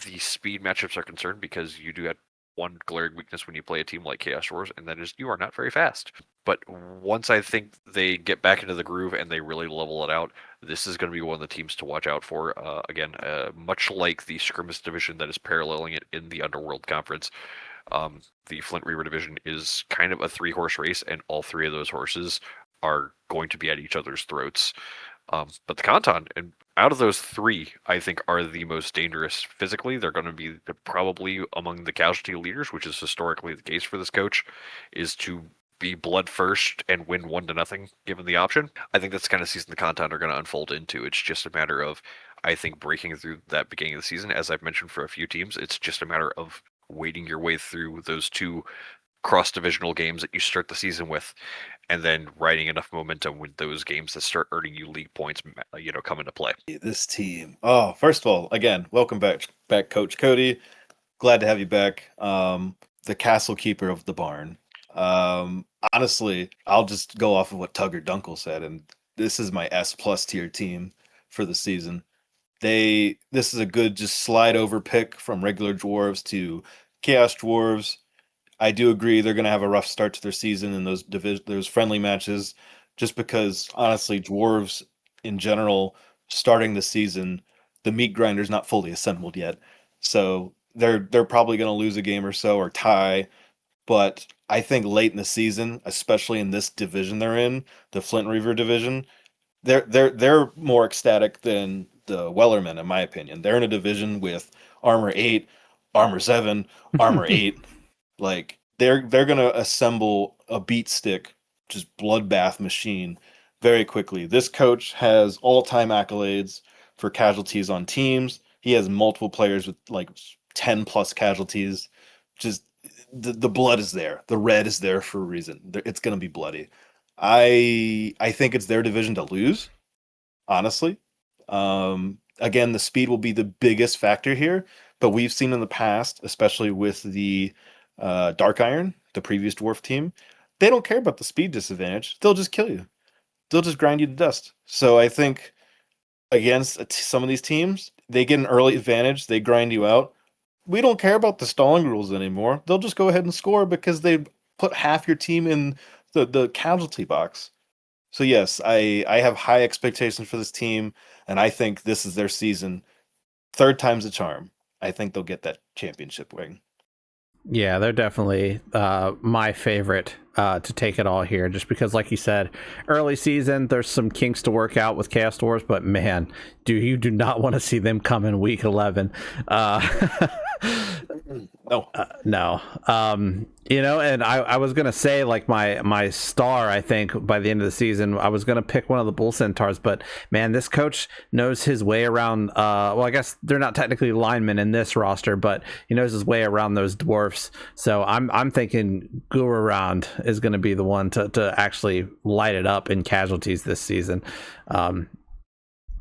the speed matchups are concerned, because you do have one glaring weakness when you play a team like Chaos Dwarves, and that is you are not very fast. But once I think they get back into the groove and they really level it out, this is going to be one of the teams to watch out for. Again, much like the Scrimmage division that is paralleling it in the Underworld Conference, the Flint Reaver division is kind of a 3-horse race, and all 3 of those horses are going to be at each other's throats. But the Kanton, and out of those 3, I think are the most dangerous physically. They're going to be probably among the casualty leaders, which is historically the case for this coach, is to be blood first and win 1-0 given the option. I think that's the kind of season the Kanton are going to unfold into. It's just a matter of, I think, breaking through that beginning of the season. As I've mentioned for a few teams, it's just a matter of wading your way through those 2 cross-divisional games that you start the season with, and then riding enough momentum with those games that start earning you league points, come into play. This team. Oh, first of all, again, welcome back, Coach Cody. Glad to have you back. The castle keeper of the barn. Honestly, I'll just go off of what Tugger Dunkel said, and this is my S+ tier team for the season. This is a good just slide over pick from regular dwarves to chaos dwarves. I do agree they're going to have a rough start to their season in those friendly matches, just because honestly, dwarves in general starting the season, the meat grinder's not fully assembled yet, so they're probably going to lose a game or so or tie. But I think late in the season, especially in this division they're in, the Flint Reaver division, they're more ecstatic than the Wellermen, in my opinion. They're in a division with Armor 8, Armor 7, Armor 8. Like they're gonna assemble a beat stick, just bloodbath machine very quickly. This coach has all-time accolades for casualties on teams. He has multiple players with like 10 plus casualties. Just the blood is there. The red is there for a reason. It's gonna be bloody. I think it's their division to lose, honestly. Again, the speed will be the biggest factor here, but we've seen in the past, especially with the Dark Iron, the previous dwarf team, they don't care about the speed disadvantage. They'll just kill you. They'll just grind you to dust. So I think against some of these teams, they get an early advantage. They grind you out. We don't care about the stalling rules anymore. They'll just go ahead and score because they put half your team in the casualty box. So yes, I have high expectations for this team, and I think this is their season. 3rd time's a charm. I think they'll get that championship ring. Yeah, they're definitely my favorite to take it all here, just because, like you said, early season, there's some kinks to work out with Chaos Dwarves, but man, you do not want to see them come in week 11. No. No. And I was going to say, like, my star, I think, by the end of the season, I was going to pick one of the Bull Centaurs, but, man, this coach knows his way around, well, I guess they're not technically linemen in this roster, but he knows his way around those dwarfs. So I'm thinking Gururand is going to be the one to actually light it up in casualties this season.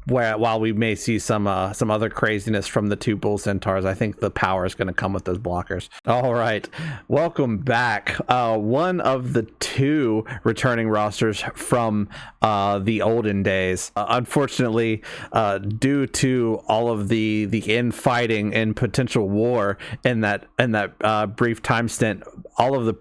While we may see some other craziness from the 2 Bull Centaurs, I think the power is going to come with those blockers. All right, welcome back. One of the 2 returning rosters from the olden days. Unfortunately, due to all of the infighting and potential war in that brief time stint,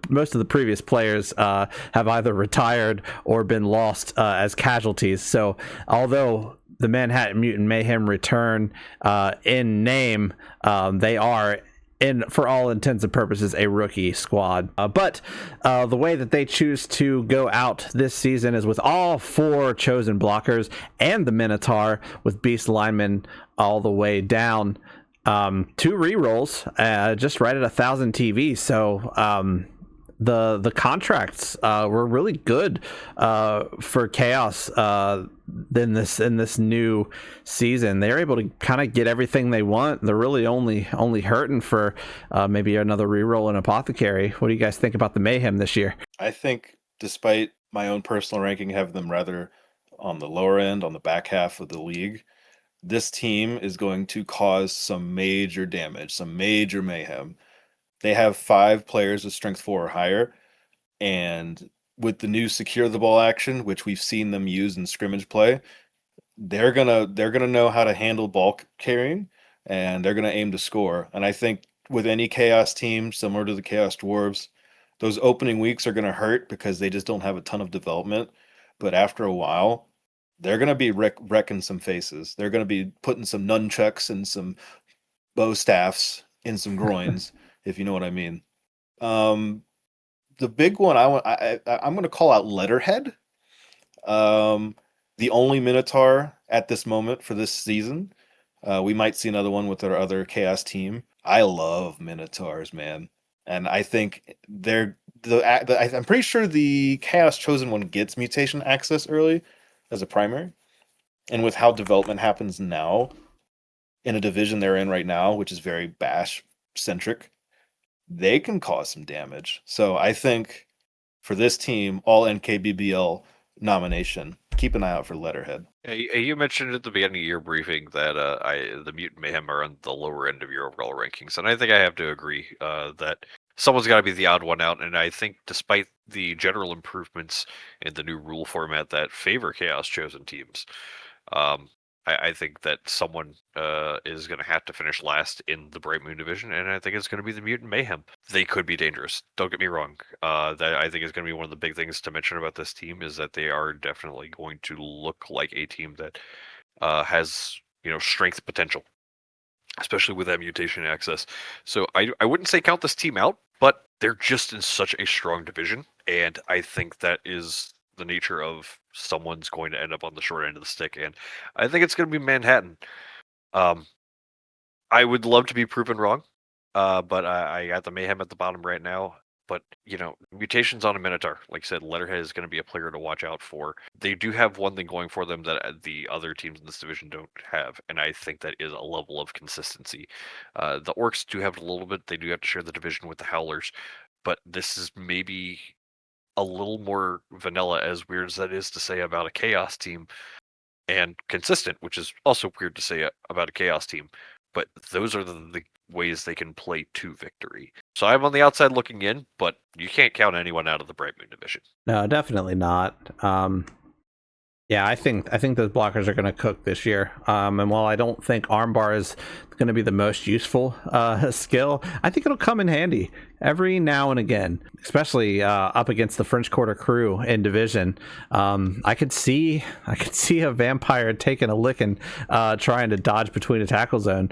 most of the previous players have either retired or been lost as casualties. So although the Manhattan Mutant Mayhem return in name, they are, for all intents and purposes, a rookie squad. But the way that they choose to go out this season is with all 4 chosen blockers and the Minotaur with Beast Lineman all the way down. 2 rerolls, just right at 1,000 TV. So the contracts were really good for Chaos in this new season. They're able to kind of get everything they want. They're really only hurting for maybe another reroll in Apothecary. What do you guys think about the Mayhem this year? I think, despite my own personal ranking having them rather on the lower end, on the back half of the league, this team is going to cause some major damage, some major mayhem. They have 5 players with strength 4 or higher, and with the new secure the ball action, which we've seen them use in scrimmage play, they're gonna know how to handle ball carrying, and they're gonna aim to score. And I think with any Chaos team, similar to the Chaos Dwarves, those opening weeks are going to hurt because they just don't have a ton of development. But after a while, they're going to be wrecking some faces. They're going to be putting some nunchucks and some bow staffs in some groins, if you know what I mean. The big one I'm going to call out Letterhead. The only Minotaur at this moment for this season. We might see another one with our other Chaos team. I love Minotaurs, man, and I think I'm pretty sure the Chaos Chosen one gets mutation access early as a primary, and with how development happens now in a division they're in right now, which is very Bash centric, they can cause some damage. So I think for this team, all NKBBL nomination, keep an eye out for Letterhead. You mentioned at the beginning of your briefing that the Mutant Mayhem are on the lower end of your overall rankings, and I think I have to agree that someone's got to be the odd one out. And I think despite the general improvements in the new rule format that favor Chaos Chosen teams, I think that someone is going to have to finish last in the Bright Moon division, and I think it's going to be the Mutant Mayhem. They could be dangerous. Don't get me wrong. That I think is going to be one of the big things to mention about this team is that they are definitely going to look like a team that has strength potential, especially with that mutation access. So I wouldn't say count this team out, but they're just in such a strong division, and I think that is the nature of someone's going to end up on the short end of the stick, and I think it's going to be Manhattan. I would love to be proven wrong, but I got the Mayhem at the bottom right now. But mutations on a Minotaur, like I said, Letterhead is going to be a player to watch out for. They do have one thing going for them that the other teams in this division don't have, and I think that is a level of consistency. The Orcs do have it a little bit. They do have to share the division with the Howlers, but this is maybe a little more vanilla, as weird as that is to say about a Chaos team, and consistent, which is also weird to say about a Chaos team. But those are the ways they can play to victory. So I'm on the outside looking in, but you can't count anyone out of the Bright Moon division. No, definitely not. Yeah, I think those blockers are going to cook this year. And while I don't think armbar is going to be the most useful skill, I think it'll come in handy every now and again, especially up against the French Quarter crew in division. I could see a vampire taking a lick and trying to dodge between a tackle zone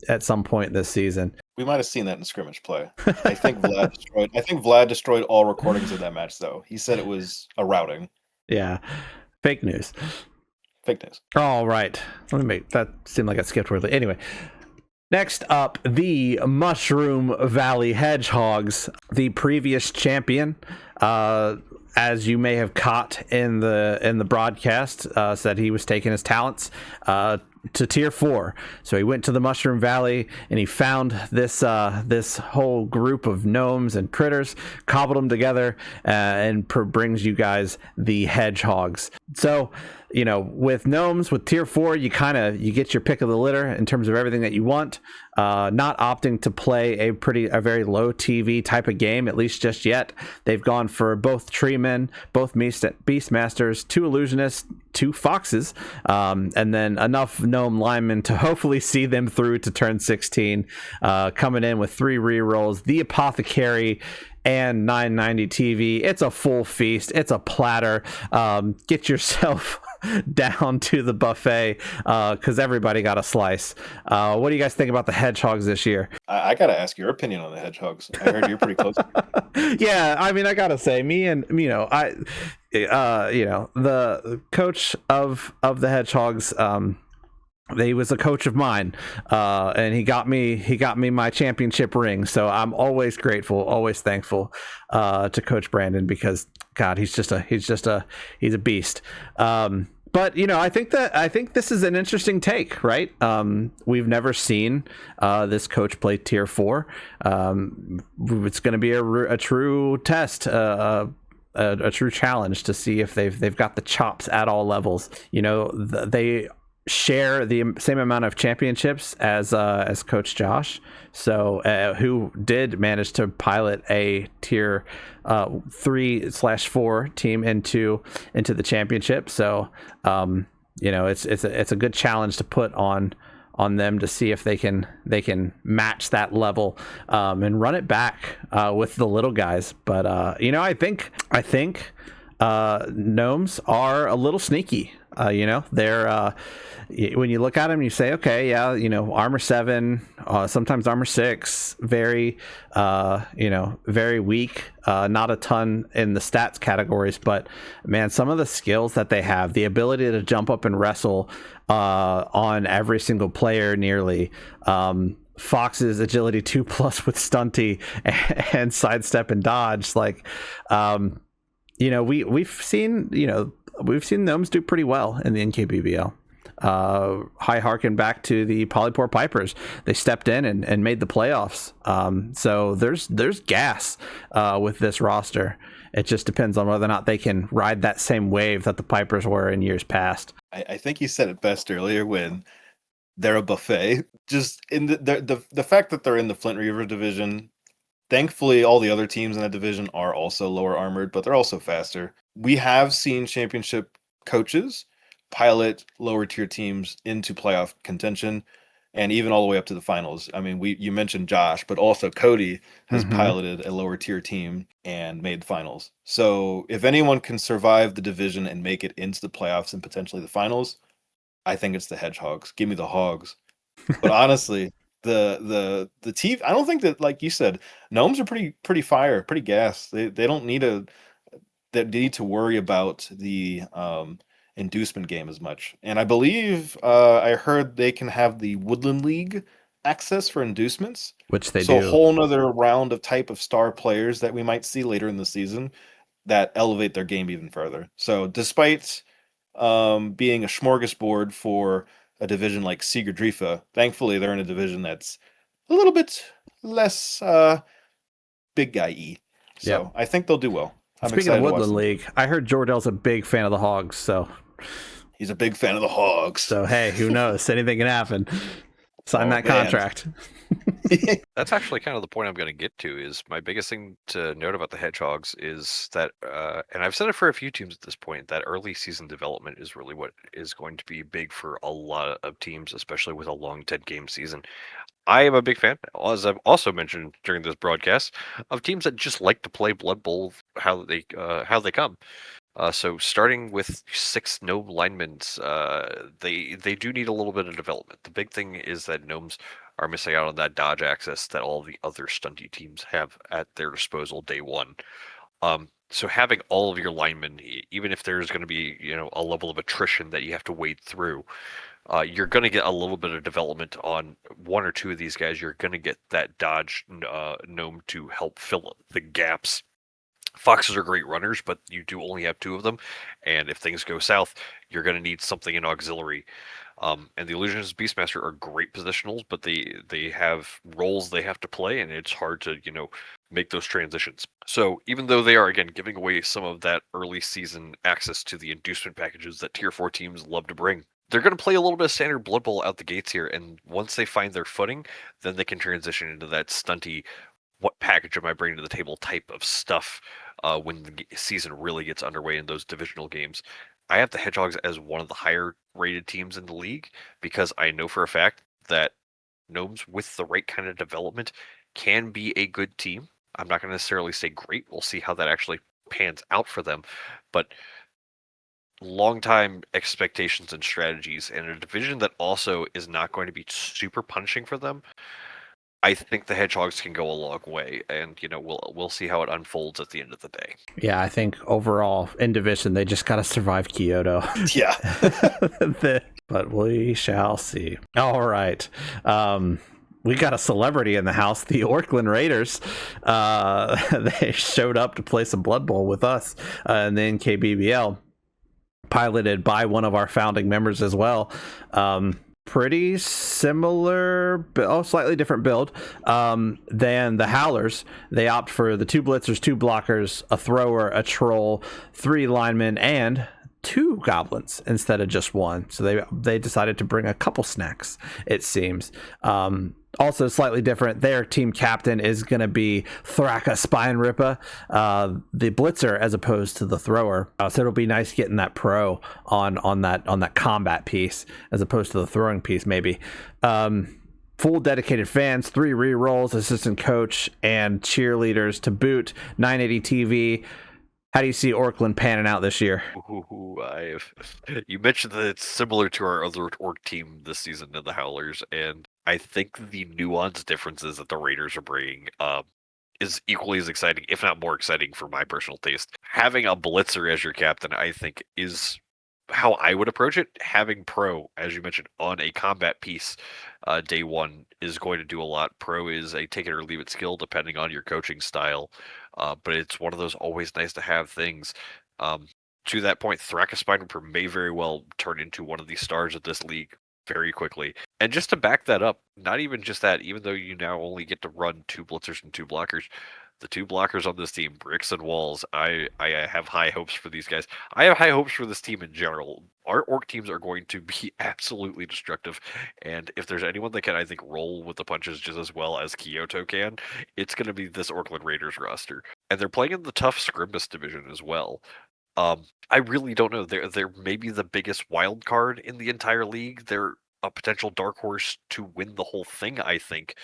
at some point this season. We might have seen that in scrimmage play. I think Vlad destroyed all recordings of that match, though. He said it was a routing. Yeah. Fake news. Fake news. All right. Let me make that seem like it skipped weirdly. Anyway, next up, the Mushroom Valley Hedgehogs, the previous champion. As you may have caught in the broadcast, said he was taking his talents to tier 4. So he went to the Mushroom Valley and he found this whole group of gnomes and critters, cobbled them together, and brings you guys the Hedgehogs. So with gnomes, with tier 4, you get your pick of the litter in terms of everything that you want. Not opting to play a very low TV type of game, at least just yet. They've gone for both treemen, both beastmasters, 2 illusionists, 2 foxes, and then enough gnome linemen to hopefully see them through to turn 16. Coming in with 3 rerolls, the apothecary, and 990 TV. It's a full feast. It's a platter. Get yourself down to the buffet because everybody got a slice. What do you guys think about the Hedgehogs this year? I got to ask your opinion on the Hedgehogs. I heard you're pretty close. Yeah, I mean, I got to say, the coach of the Hedgehogs, he was a coach of mine, and he got me my championship ring. So I'm always grateful, always thankful to Coach Brandon, because God, he's a beast. But I think this is an interesting take, right? We've never seen this coach play tier 4. It's going to be a true test, a true challenge to see if they've got the chops at all levels. They share the same amount of championships as Coach Josh, so who did manage to pilot a tier 3/4 team into the championship. So it's a good challenge to put on on them to see if they can match that level and run it back with the little guys. But I think gnomes are a little sneaky. They're when you look at them, you say, okay, yeah, armor 7, sometimes armor 6, very very weak, not a ton in the stats categories, but man, some of the skills that they have, the ability to jump up and wrestle on every single player nearly. Fox's agility 2+ with stunty and sidestep and dodge, we've seen gnomes do pretty well in the NKBBL. Harken back to the Polypore Pipers. They stepped in and made the playoffs. So there's gas with this roster. It just depends on whether or not they can ride that same wave that the Pipers were in years past. I think you said it best earlier when they're a buffet. Just in the fact that they're in the Flint Reaver division. Thankfully, all the other teams in that division are also lower armored, but they're also faster. We have seen championship coaches pilot lower tier teams into playoff contention and even all the way up to the finals. I mean, you mentioned Josh, but also Cody has piloted a lower tier team and made finals. So if anyone can survive the division and make it into the playoffs and potentially the finals, I think it's the Hedgehogs. Give me the Hogs. But honestly, the team, I don't think that, like you said, gnomes are pretty fire, pretty gas. They don't need to worry about the inducement game as much. And I believe I heard they can have the Woodland League access for inducements, which they do. So a whole nother round of type of star players that we might see later in the season that elevate their game even further. So despite being a smorgasbord for a division like Sigurdrifa, thankfully they're in a division that's a little bit less big guy-y. So yep. I think they'll do well. Speaking of Woodland League, I heard Jordell's a big fan of the Hogs, so he's a big fan of the Hogs. So hey, who knows? Anything can happen. Sign that contract. That's actually kind of the point I'm going to get to. Is my biggest thing to note about the Hedgehogs is that, and I've said it for a few teams at this point, that early season development is really what is going to be big for a lot of teams, especially with a long 10-game season. I am a big fan, as I've also mentioned during this broadcast, of teams that just like to play Blood Bowl how they come. So starting with 6 gnome linemen, they do need a little bit of development. The big thing is that gnomes are missing out on that dodge access that all the other stunty teams have at their disposal day one. So having all of your linemen, even if there's going to be a level of attrition that you have to wade through, you're going to get a little bit of development on 1 or 2 of these guys. You're going to get that dodge gnome to help fill the gaps. Foxes are great runners, but you do only have 2 of them, and if things go south, you're going to need something in auxiliary. And the Illusionist Beastmaster are great positionals, but they have roles they have to play, and it's hard to make those transitions. So even though they are again giving away some of that early season access to the inducement packages that Tier 4 teams love to bring, they're going to play a little bit of standard Blood Bowl out the gates here, and once they find their footing, then they can transition into that stunty, what package am I bringing to the table type of stuff when the season really gets underway in those divisional games. I have the Hedgehogs as one of the higher rated teams in the league because I know for a fact that gnomes with the right kind of development can be a good team. I'm not going to necessarily say great. We'll see how that actually pans out for them. But long time expectations and strategies, and a division that also is not going to be super punishing for them, I think the Hedgehogs can go a long way, and we'll see how it unfolds at the end of the day. Yeah, I think overall in division they just got to survive Kyoto. Yeah, but we shall see. All right. We got a celebrity in the house, the Orkland Raiders. They showed up to play some Blood Bowl with us in the NKBBL, piloted by one of our founding members as well. Pretty similar, slightly different build than the Howlers. They opt for the 2 blitzers, 2 blockers, a thrower, a troll, 3 linemen, and 2 goblins instead of just 1. So they decided to bring a couple snacks, it seems. Also slightly different, their team captain is going to be Thraka Spineripa, the blitzer, as opposed to the thrower. So it'll be nice getting that pro on that combat piece as opposed to the throwing piece, maybe. Full dedicated fans, 3 re-rolls, assistant coach, and cheerleaders to boot. 980 TV. How do you see Orkland panning out this year? You mentioned that it's similar to our other orc team this season in the Howlers, and I think the nuanced differences that the Raiders are bringing is equally as exciting, if not more exciting, for my personal taste. Having a blitzer as your captain, I think, is how I would approach it. Having pro, as you mentioned, on a combat piece day one is going to do a lot. Pro is a take it or leave it skill depending on your coaching style, but it's one of those always nice to have things. To that point, Thraka Spider may very well turn into one of the stars of this league very quickly. And just to back that up, not even just that, even though you now only get to run 2 blitzers and 2 blockers, the 2 blockers on this team, Bricks and Walls, I have high hopes for these guys. I have high hopes for this team in general. Our orc teams are going to be absolutely destructive, and if there's anyone that can, I think, roll with the punches just as well as Kyoto can, it's going to be this Orkland Raiders roster. And they're playing in the tough Scrimbus division as well. I really don't know. They're maybe the biggest wild card in the entire league. They're a potential dark horse to win the whole thing, I think.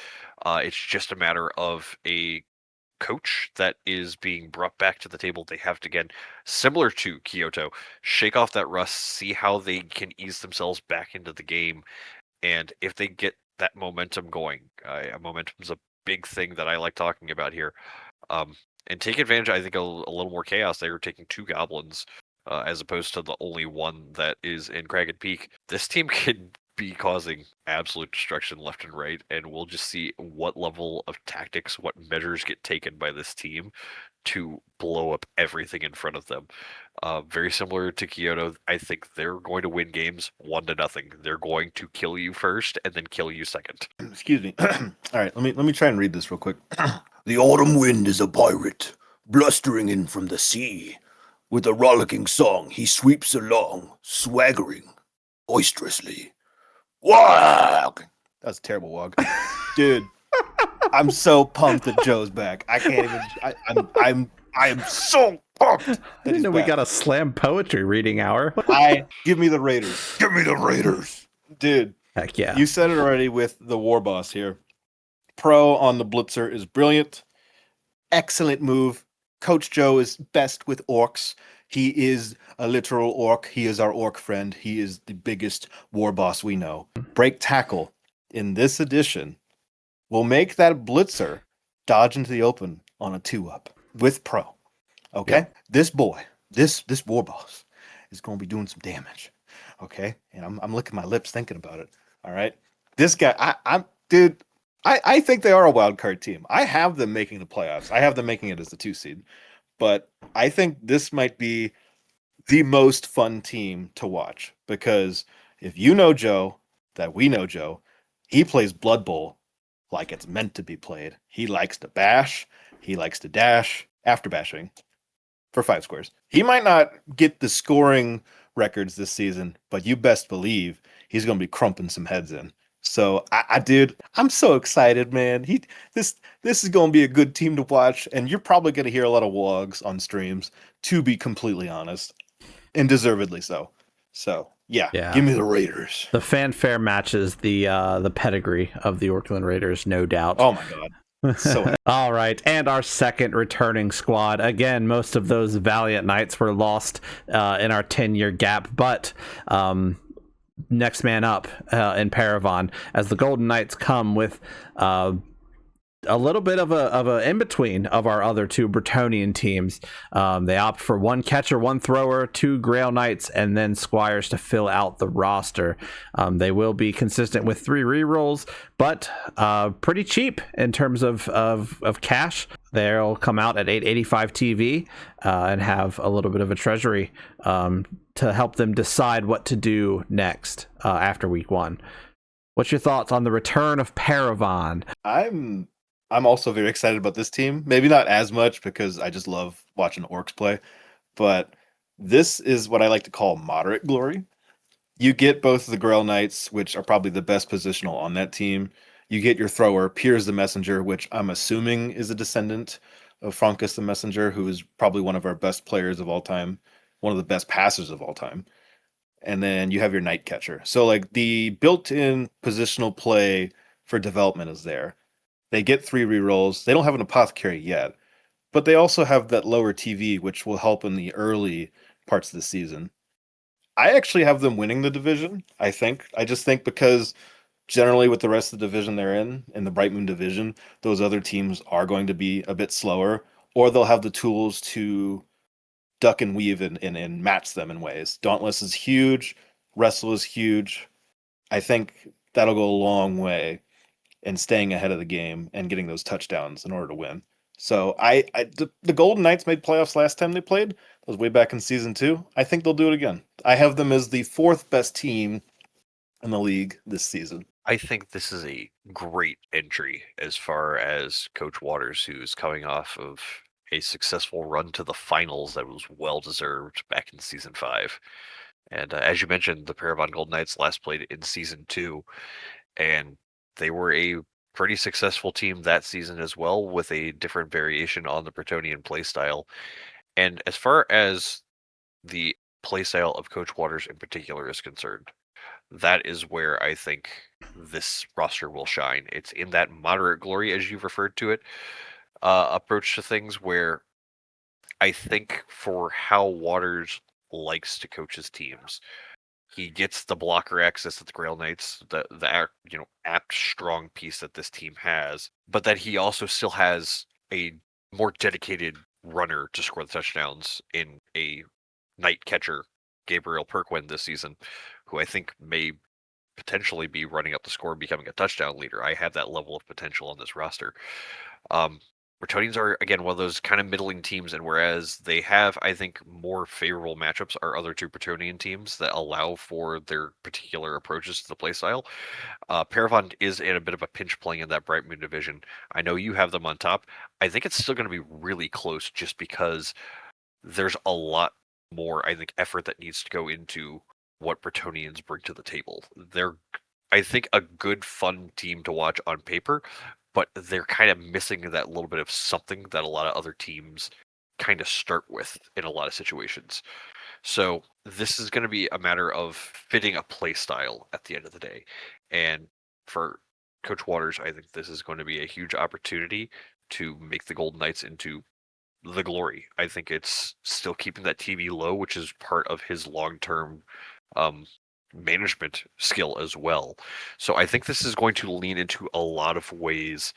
It's just a matter of a coach that is being brought back to the table. They have to, again, similar to Kyoto, shake off that rust, see how they can ease themselves back into the game. And if they get that momentum going, momentum is a big thing that I like talking about here. And take advantage, I think, a little more chaos. They were taking 2 goblins as opposed to the only one that is in Cragged Peak. This team can be causing absolute destruction left and right, and we'll just see what level of tactics, what measures get taken by this team to blow up everything in front of them. Very similar to Kyoto, I think they're going to win games 1-0. They're going to kill you first and then kill you second. Excuse me. All right, let me try and read this real quick. The autumn wind is a pirate, blustering in from the sea. With a rollicking song, he sweeps along, swaggering boisterously. Wag! That's a terrible wog. Dude, I'm so pumped that Joe's back. I can't even. I am so pumped. I didn't know we got a slam poetry reading hour. Give me the Raiders. Give me the Raiders. Dude. Heck yeah. You said it already with the war boss here. Pro on the blitzer is brilliant. Excellent move. Coach Joe is best with orcs. He is a literal orc. He is our orc friend. He is the biggest war boss we know. Break tackle in this edition will make that blitzer dodge into the open on a 2-up with pro. Okay? Yep. This boy, this war boss is going to be doing some damage. Okay? And I'm licking my lips thinking about it. All right? This guy, I think they are a wild card team. I have them making the playoffs. I have them making it as the 2 seed. But I think this might be the most fun team to watch, because if you know Joe, that we know Joe, he plays Blood Bowl like it's meant to be played. He likes to bash. He likes to dash after bashing for 5 squares. He might not get the scoring records this season, but you best believe he's going to be crumping some heads in. So I'm so excited, man. This is going to be a good team to watch, and you're probably going to hear a lot of wogs on streams, to be completely honest, and deservedly so. So yeah. Give me the Raiders. The fanfare matches the pedigree of the Orkland Raiders, no doubt. Oh my god. So all right, and our second returning squad. Again, most of those Valiant Knights were lost in our 10-year gap, but next man up in Paravan, as the Golden Knights come with a little bit of a in between of our other 2 Bretonian teams. They opt for 1 catcher, 1 thrower, 2 Grail Knights, and then Squires to fill out the roster. They will be consistent with 3 rerolls, but pretty cheap in terms of cash. They'll come out at 885 TV and have a little bit of a treasury to help them decide what to do next after week 1. What's your thoughts on the return of Paravan? I'm also very excited about this team. Maybe not as much, because I just love watching orcs play, but this is what I like to call moderate glory. You get both of the Grail Knights, which are probably the best positional on that team. You get your thrower, Piers the Messenger, which I'm assuming is a descendant of Frankus the Messenger, who is probably one of our best players of all time, one of the best passers of all time. And then you have your Night Catcher. So like the built-in positional play for development is there. They get 3 rerolls. They don't have an Apothecary yet, but they also have that lower TV, which will help in the early parts of the season. I actually have them winning the division, I think. I just think because generally with the rest of the division they're in the Bright Moon division, those other teams are going to be a bit slower, or they'll have the tools to duck and weave and match them in ways. Dauntless is huge. Wrestle is huge. I think that'll go a long way in staying ahead of the game and getting those touchdowns in order to win. So the Golden Knights made playoffs last time they played. That was way back in season 2. I think they'll do it again. I have them as the 4th best team in the league this season. I think this is a great entry as far as Coach Waters, who's coming off of a successful run to the finals that was well deserved back in season 5. And as you mentioned, the Paragon Golden Knights last played in season 2, and they were a pretty successful team that season as well, with a different variation on the Bretonian playstyle. And as far as the playstyle of Coach Waters in particular is concerned, that is where I think this roster will shine. It's in that moderate glory, as you've referred to it, approach to things, where I think for how Waters likes to coach his teams, he gets the blocker access that the Grail Knights, the apt strong piece that this team has, but that he also still has a more dedicated runner to score the touchdowns in a Night Catcher, Gabriel Perquin, this season, who I think may potentially be running up the score and becoming a touchdown leader. I have that level of potential on this roster. Bretonians are, again, one of those kind of middling teams, and whereas they have, I think, more favorable matchups are other two Bretonian teams that allow for their particular approaches to the playstyle. Paragon is in a bit of a pinch playing in that Bright Moon division. I know you have them on top. I think it's still going to be really close, just because there's a lot more, I think, effort that needs to go into what Bretonians bring to the table. They're, I think, a good, fun team to watch on paper, but they're kind of missing that little bit of something that a lot of other teams kind of start with in a lot of situations. So this is going to be a matter of fitting a play style at the end of the day. And for Coach Waters, I think this is going to be a huge opportunity to make the Golden Knights into the glory. I think it's still keeping that TV low, which is part of his long-term management skill as well. So I think this is going to lean into a lot of ways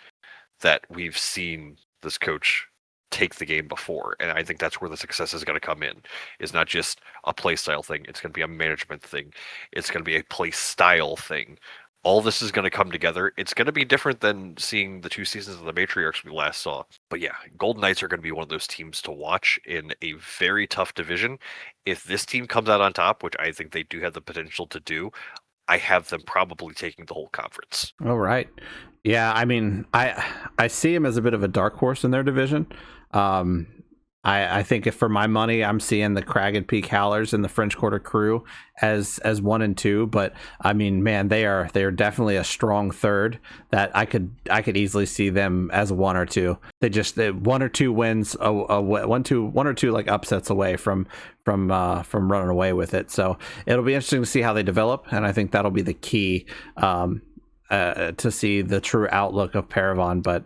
that we've seen this coach take the game before. And I think that's where the success is going to come in. It's not just a play style thing. It's going to be a management thing. It's going to be a play style thing. All this is going to come together. It's going to be different than seeing the 2 seasons of the Matriarchs we last saw. But yeah, Golden Knights are going to be one of those teams to watch in a very tough division. If this team comes out on top, which I think they do have the potential to do, I have them probably taking the whole conference. All right. Yeah, I mean, I see him as a bit of a dark horse in their division. I think if for my money, I'm seeing the Crag and Peak Howlers and the French Quarter Crew as 1 and 2. But I mean, man, they are definitely a strong third that I could easily see them as 1 or 2. They 1 or 2 wins, 1 or 2 like upsets away from running away with it. So it'll be interesting to see how they develop, and I think that'll be the key to see the true outlook of Paragon. But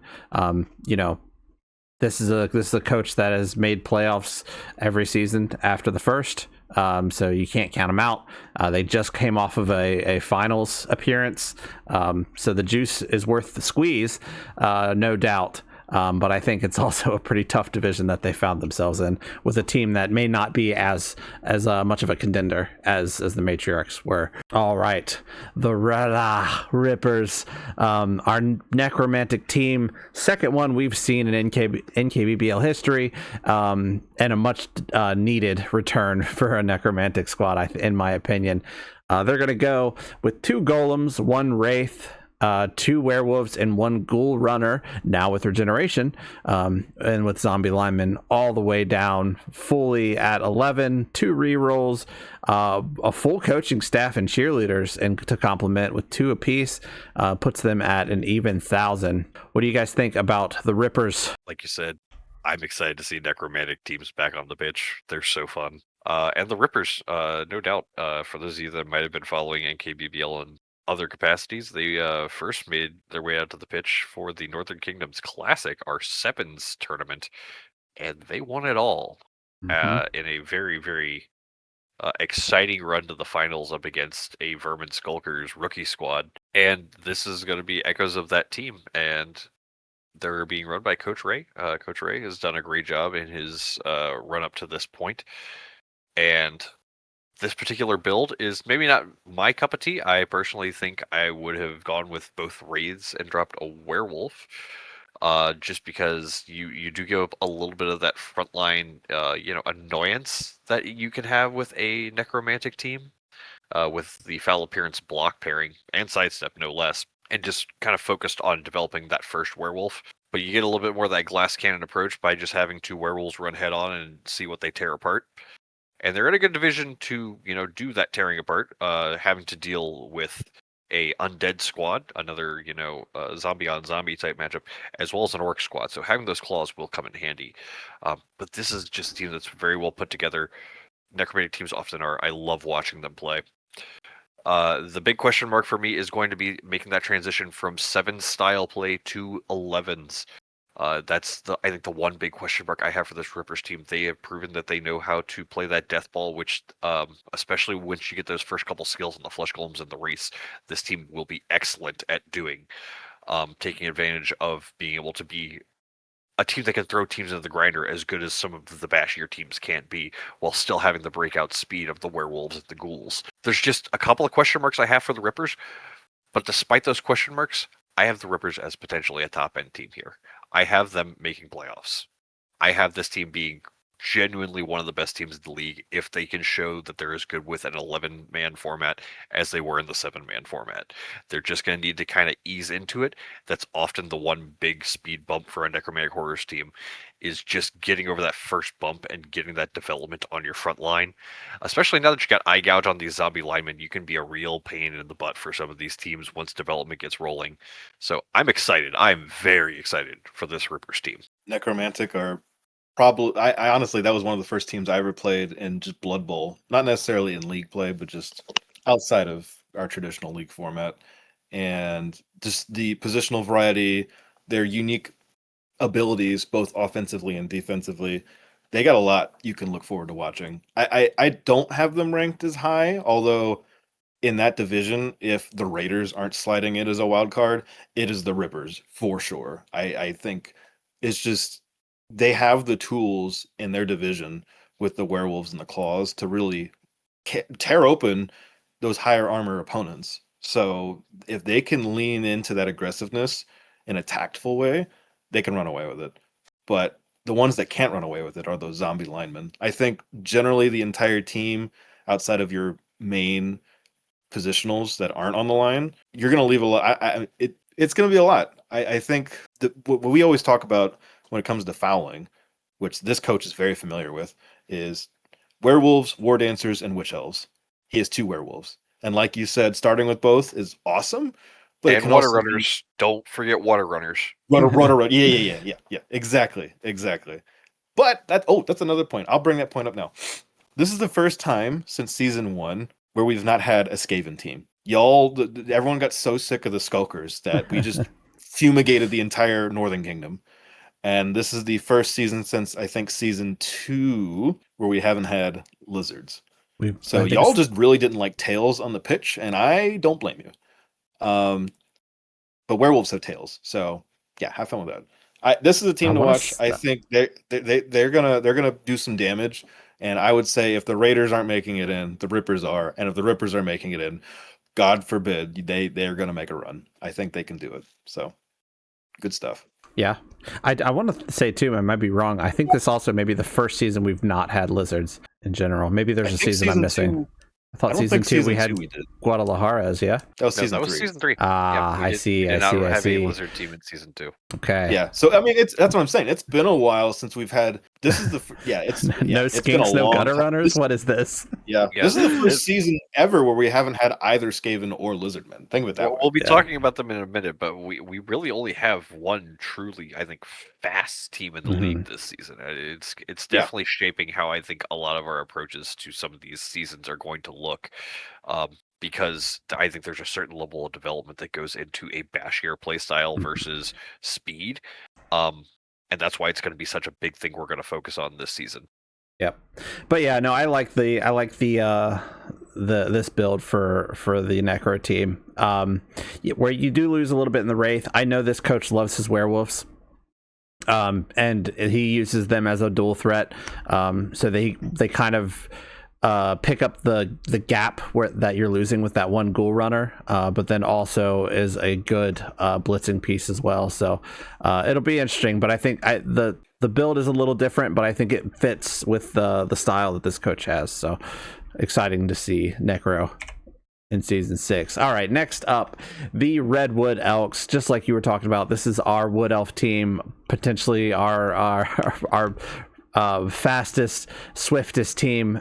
This is a coach that has made playoffs every season after the first, so you can't count them out. They just came off of a finals appearance, so the juice is worth the squeeze, no doubt. But I think it's also a pretty tough division that they found themselves in, with a team that may not be as much of a contender as the Matriarchs were. All right, the Rippers, our necromantic team, second one we've seen in NKBBL history, and a much needed return for a necromantic squad, in my opinion. They're going to go with 2 golems, 1 wraith, 2 werewolves and 1 ghoul runner, now with regeneration, and with zombie linemen all the way down fully at 11, 2 rerolls, a full coaching staff and cheerleaders and to complement with 2 apiece, puts them at an even 1,000. What do you guys think about the Rippers? Like you said, I'm excited to see necromantic teams back on the pitch. They're so fun. And the Rippers, no doubt, for those of you that might have been following NKBBL in other capacities, they first made their way out to the pitch for the Northern Kingdoms Classic, our Sevens tournament, and they won it all in a very, very exciting run to the finals up against a Vermin Skulkers rookie squad. And this is going to be echoes of that team, and they're being run by Coach Ray. Coach Ray has done a great job in his run up to this point. And this particular build is maybe not my cup of tea. I personally think I would have gone with both Wraiths and dropped a Werewolf. Just because you do give up a little bit of that frontline, annoyance that you can have with a Necromantic team, with the foul appearance block pairing and sidestep, no less, and just kind of focused on developing that first werewolf. But you get a little bit more of that glass cannon approach by just having 2 werewolves run head on and see what they tear apart. And they're in a good division to, do that tearing apart, having to deal with a undead squad, another, zombie on zombie type matchup, as well as an orc squad. So having those claws will come in handy. But this is just a team that's very well put together. Necromantic teams often are. I love watching them play. The big question mark for me is going to be making that transition from 7 style play to 11s. That's I think the one big question mark I have for this Rippers team. They have proven that they know how to play that death ball, which, especially once you get those first couple skills on the flesh golems and the race, this team will be excellent at doing. Taking advantage of being able to be a team that can throw teams into the grinder as good as some of the bashier teams can't be, while still having the breakout speed of the werewolves and the ghouls. There's just a couple of question marks I have for the Rippers, but despite those question marks, I have the Rippers as potentially a top-end team here. I have them making playoffs. I have this team being genuinely one of the best teams in the league if they can show that they're as good with an 11-man format as they were in the 7-man format. They're just going to need to kind of ease into it. That's often the one big speed bump for a Necromantic Horrors team, is just getting over that first bump and getting that development on your front line. Especially now that you got eye gouge on these zombie linemen, you can be a real pain in the butt for some of these teams once development gets rolling. So I'm excited. I'm very excited for this Rippers team. Necromantic are probably, I honestly, that was one of the first teams I ever played in just Blood Bowl. Not necessarily in league play, but just outside of our traditional league format. And just the positional variety, their unique abilities, both offensively and defensively, they got a lot you can look forward to watching. I don't have them ranked as high, although in that division, if the Raiders aren't sliding in as a wild card, it is the Rippers for sure. I think it's just, they have the tools in their division with the werewolves and the claws to really tear open those higher armor opponents. So if they can lean into that aggressiveness in a tactful way, they can run away with it. But the ones that can't run away with it are those zombie linemen. I think generally the entire team, outside of your main positionals that aren't on the line, you're going to leave a lot. It's going to be a lot. I think what we always talk about when it comes to fouling, which this coach is very familiar with, is werewolves, war dancers, and witch elves. He has 2 werewolves. And like you said, starting with both is awesome. But and water runners. Don't forget water runners. Runner. Yeah. Exactly. But that's another point. I'll bring that point up now. This is the first time since season 1 where we've not had a Skaven team. Everyone got so sick of the Skulkers that we just fumigated the entire Northern Kingdom. And this is the first season since, I think, season 2 where we haven't had lizards. So y'all just really didn't like tails on the pitch, and I don't blame you. But werewolves have tails, so yeah, have fun with that. This is a team to watch. I think they're gonna do some damage, and I would say if the Raiders aren't making it in, the Rippers are, and if the Rippers are making it in, God forbid they're gonna make a run. I think they can do it. So good stuff. Yeah. I want to say too, I might be wrong. I think this also may be the first season we've not had lizards in general. Maybe there's a season I'm missing. I thought I don't season think 2 we season had 2 we did. Guadalajara's, yeah? That was No, season that was 3. season 3. Ah, we I did- see, we I did not see, I have see. a lizard team in season 2. Okay. Yeah. So I mean, that's what I'm saying. It's been a while since we've had. This is the No it's been a skinks, no long gutter time. runners. What is this? Yeah, This is the first this- season ever where we haven't had either Skaven or Lizardmen. Think of it that way. We'll be Yeah. talking about them in a minute, but we really only have one truly, I think, fast team in the league this season. It's Yeah. definitely shaping how I think a lot of our approaches to some of these seasons are going to look, because I think there's a certain level of development that goes into a bashier playstyle versus speed, and that's why it's going to be such a big thing we're going to focus on this season. Yep. But yeah, no, I like the this build for the Necro team. Where you do lose a little bit in the Wraith. I know this coach loves his werewolves. And he uses them as a dual threat. So they kind of pick up the gap that you're losing with that one ghoul runner, but then also is a good blitzing piece as well. So it'll be interesting. But I think the build is a little different, but I think it fits with the style that this coach has. So exciting to see Necro in season 6. All right, next up, the Redwood Elks. Just like you were talking about, this is our Wood Elf team, potentially our fastest, swiftest team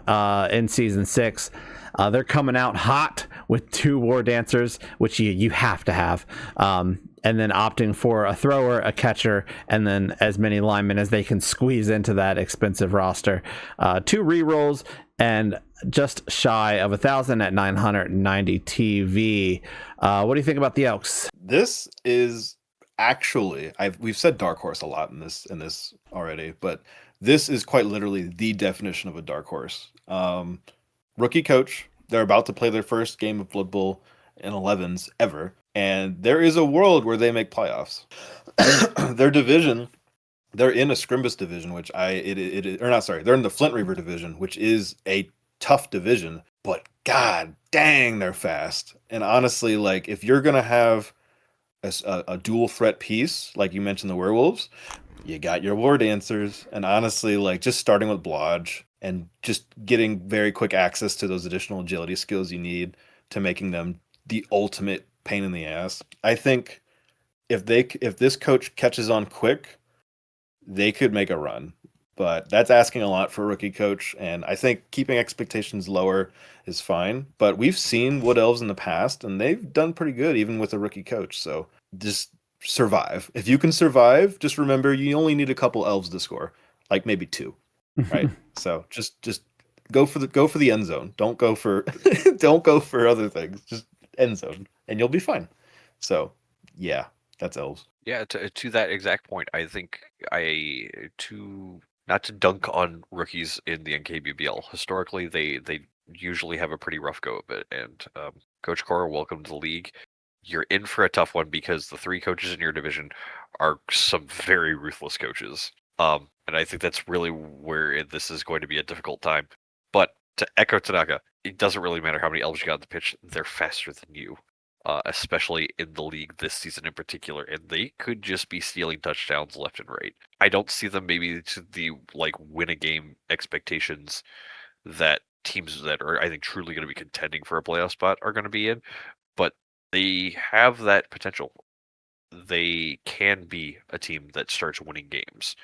in season 6. They're coming out hot with 2 War Dancers, which you have to have. And then opting for a thrower, a catcher, and then as many linemen as they can squeeze into that expensive roster. 2 rerolls and just shy of 1,000 at 990 TV. What do you think about the Elks? This is actually we've said dark horse a lot in this already, but this is quite literally the definition of a dark horse. Rookie coach. They're about to play their first game of Blood Bowl in 11s ever. And there is a world where they make playoffs. Their division, they're in a Scrimbus division, which they're in the Flint Reaver division, which is a tough division, but god dang, they're fast. And honestly, like, if you're going to have a dual threat piece, like you mentioned the werewolves, you got your War Dancers. And honestly, like, just starting with Blodge and just getting very quick access to those additional agility skills you need to making them the ultimate pain in the ass. I think if this coach catches on quick, they could make a run. But that's asking a lot for a rookie coach, and I think keeping expectations lower is fine. But we've seen Wood Elves in the past, and they've done pretty good even with a rookie coach. So just survive. If you can survive, just remember you only need a couple elves to score, like maybe 2, right? So just go for the end zone. Don't go for other things. Just end zone, and you'll be fine. So yeah, that's elves. Yeah, to that exact point, I think not to dunk on rookies in the NKBBL. Historically, they usually have a pretty rough go of it. And Coach Cora, welcome to the league. You're in for a tough one because the 3 coaches in your division are some very ruthless coaches. And I think that's really where this is going to be a difficult time. But to echo Tanaka, it doesn't really matter how many elves you got on the pitch. They're faster than you. Especially in the league this season in particular, and they could just be stealing touchdowns left and right. I don't see them maybe to the win a game expectations that teams that are, I think, truly going to be contending for a playoff spot are going to be in, but they have that potential. They can be a team that starts winning games,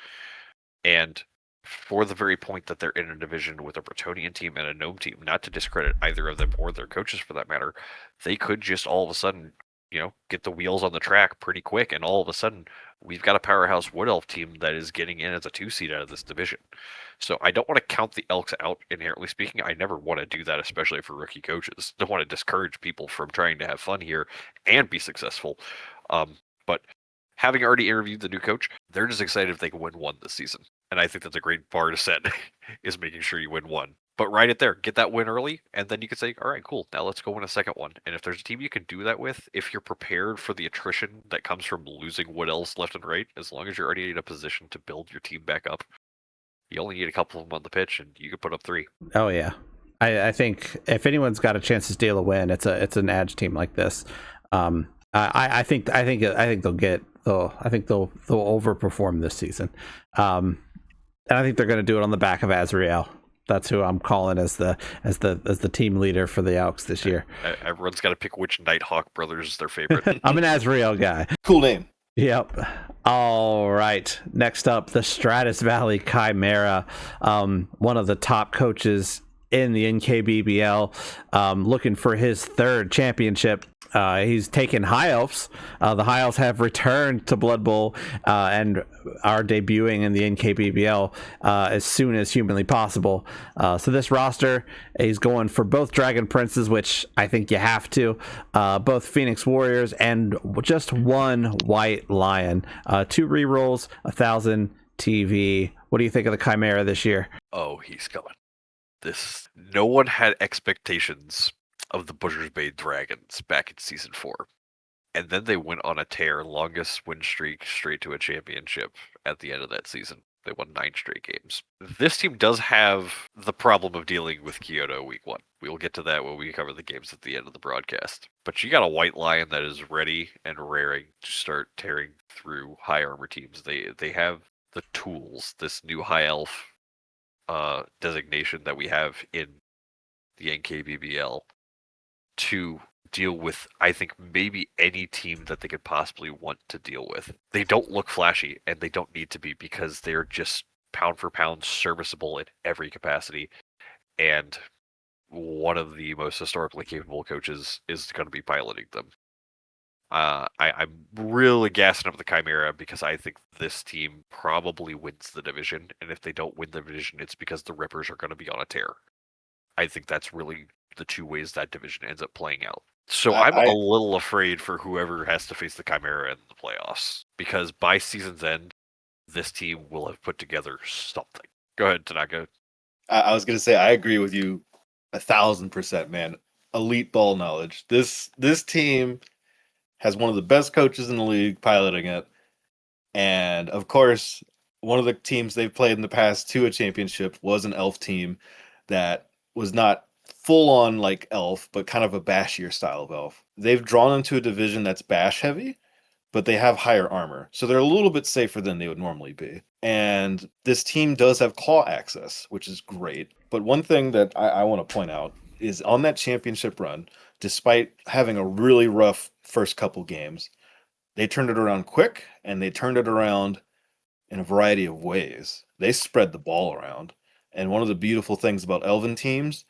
and for the very point that they're in a division with a Bretonian team and a Gnome team, not to discredit either of them or their coaches for that matter, they could just all of a sudden, get the wheels on the track pretty quick, and all of a sudden we've got a powerhouse Wood Elf team that is getting in as a 2 seed out of this division. So I don't want to count the Elks out, inherently speaking. I never want to do that, especially for rookie coaches. Don't want to discourage people from trying to have fun here and be successful. But having already interviewed the new coach, they're just excited if they can win 1 this season. And I think that's a great bar to set, is making sure you win 1. But write it there. Get that win early, and then you can say, all right, cool, now let's go win a second one. And if there's a team you can do that with, if you're prepared for the attrition that comes from losing Wood Elves left and right, as long as you're already in a position to build your team back up, you only need a couple of them on the pitch, and you can put up 3. Oh, yeah. I think if anyone's got a chance to steal a win, it's an edge team like this. I think they'll overperform this season. And I think they're going to do it on the back of Azrael. That's who I'm calling as the team leader for the Elks this year. Everyone's got to pick which Nighthawk brothers is their favorite. I'm an Azrael guy. Cool name. Yep. All right. Next up, the Stratus Valley Chimera, one of the top coaches in the NKBBL, looking for his third championship. He's taken High Elves. The High Elves have returned to Blood Bowl and are debuting in the NKBBL as soon as humanly possible. So this roster, he's going for both Dragon Princes, which I think you have to, both Phoenix Warriors, and just one White Lion. 2 rerolls, 1,000 TV. What do you think of the Chimera this year? Oh, he's coming. No one had expectations of the Butcher's Bay Dragons back in season 4. And then they went on a tear, longest win streak straight to a championship at the end of that season. They won 9 straight games. This team does have the problem of dealing with Kyoto week 1. We will get to that when we cover the games at the end of the broadcast. But you got a White Lion that is ready and raring to start tearing through high armor teams. They have the tools, this new high elf designation that we have in the NKBBL, to deal with, I think, maybe any team that they could possibly want to deal with. They don't look flashy, and they don't need to be, because they're just pound for pound serviceable in every capacity. And one of the most historically capable coaches is going to be piloting them. I'm really gassing up the Chimera because I think this team probably wins the division, and if they don't win the division, it's because the Rippers are going to be on a tear. I think that's really the 2 ways that division ends up playing out. So I'm a little afraid for whoever has to face the Chimera in the playoffs, because by season's end, this team will have put together something. Go ahead, Tanaka. I was going to say, I agree with you 1,000%, man. Elite ball knowledge. This team has one of the best coaches in the league piloting it. And of course, one of the teams they've played in the past to a championship was an elf team that was not full on like elf, but kind of a bashier style of elf. They've drawn into a division that's bash heavy, but they have higher armor. So they're a little bit safer than they would normally be. And this team does have claw access, which is great. But one thing that I want to point out is on that championship run, despite having a really rough first couple games, they turned it around quick, and they turned it around in a variety of ways. They spread the ball around. And one of the beautiful things about Elven teams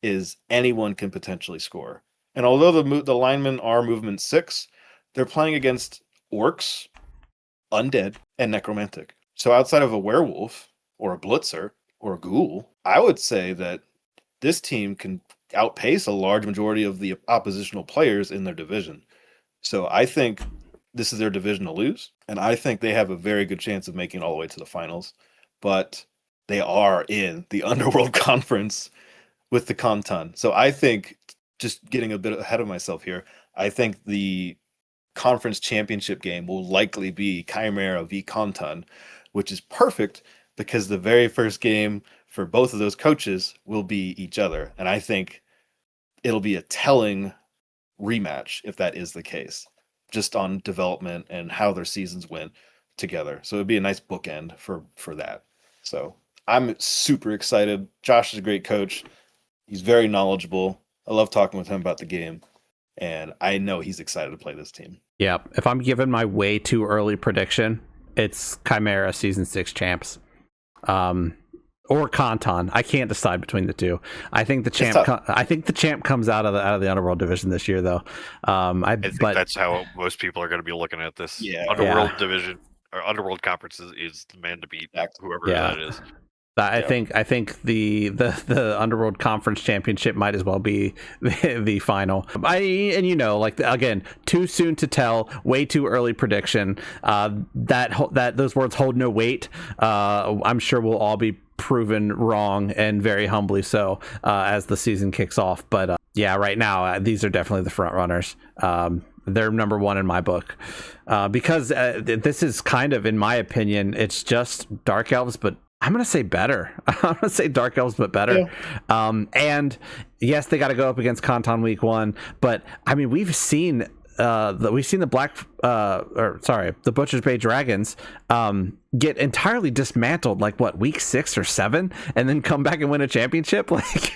is anyone can potentially score. And although the linemen are movement 6, they're playing against orcs, undead, and necromantic. So outside of a werewolf or a blitzer or a ghoul, I would say that this team can outpace a large majority of the oppositional players in their division. So I think this is their division to lose, and I think they have a very good chance of making it all the way to the finals. But they are in the Underworld Conference with the Conton. So I think, just getting a bit ahead of myself here, I think the conference championship game will likely be Chimera v Conton, which is perfect because the very first game for both of those coaches will be each other. And I think it'll be a telling rematch if that is the case, just on development and how their seasons went together. So it'd be a nice bookend for that. So I'm super excited. Josh is a great coach. He's very knowledgeable. I love talking with him about the game, and I know he's excited to play this team. Yeah, if I'm giving my way too early prediction, it's Chimera season 6 champs, or Conton. I can't decide between the two. I think the champ comes out of the Underworld division this year, though. I think that's how most people are going to be looking at this. Yeah. Underworld division or Underworld Conference is the man to beat, whoever that is. I think the Underworld Conference Championship might as well be the final. Again, too soon to tell, way too early prediction. That those words hold no weight. I'm sure we'll all be proven wrong, and very humbly so, as the season kicks off. But right now these are definitely the front runners. They're number 1 in my book, because this is kind of, in my opinion, it's just Dark Elves, but I'm going to say better. I'm going to say Dark Elves, but better. Yeah. And yes, they got to go up against Conton week 1. But I mean, we've seen we've seen the the Butcher's Bay Dragons get entirely dismantled like week 6 or 7 and then come back and win a championship. Like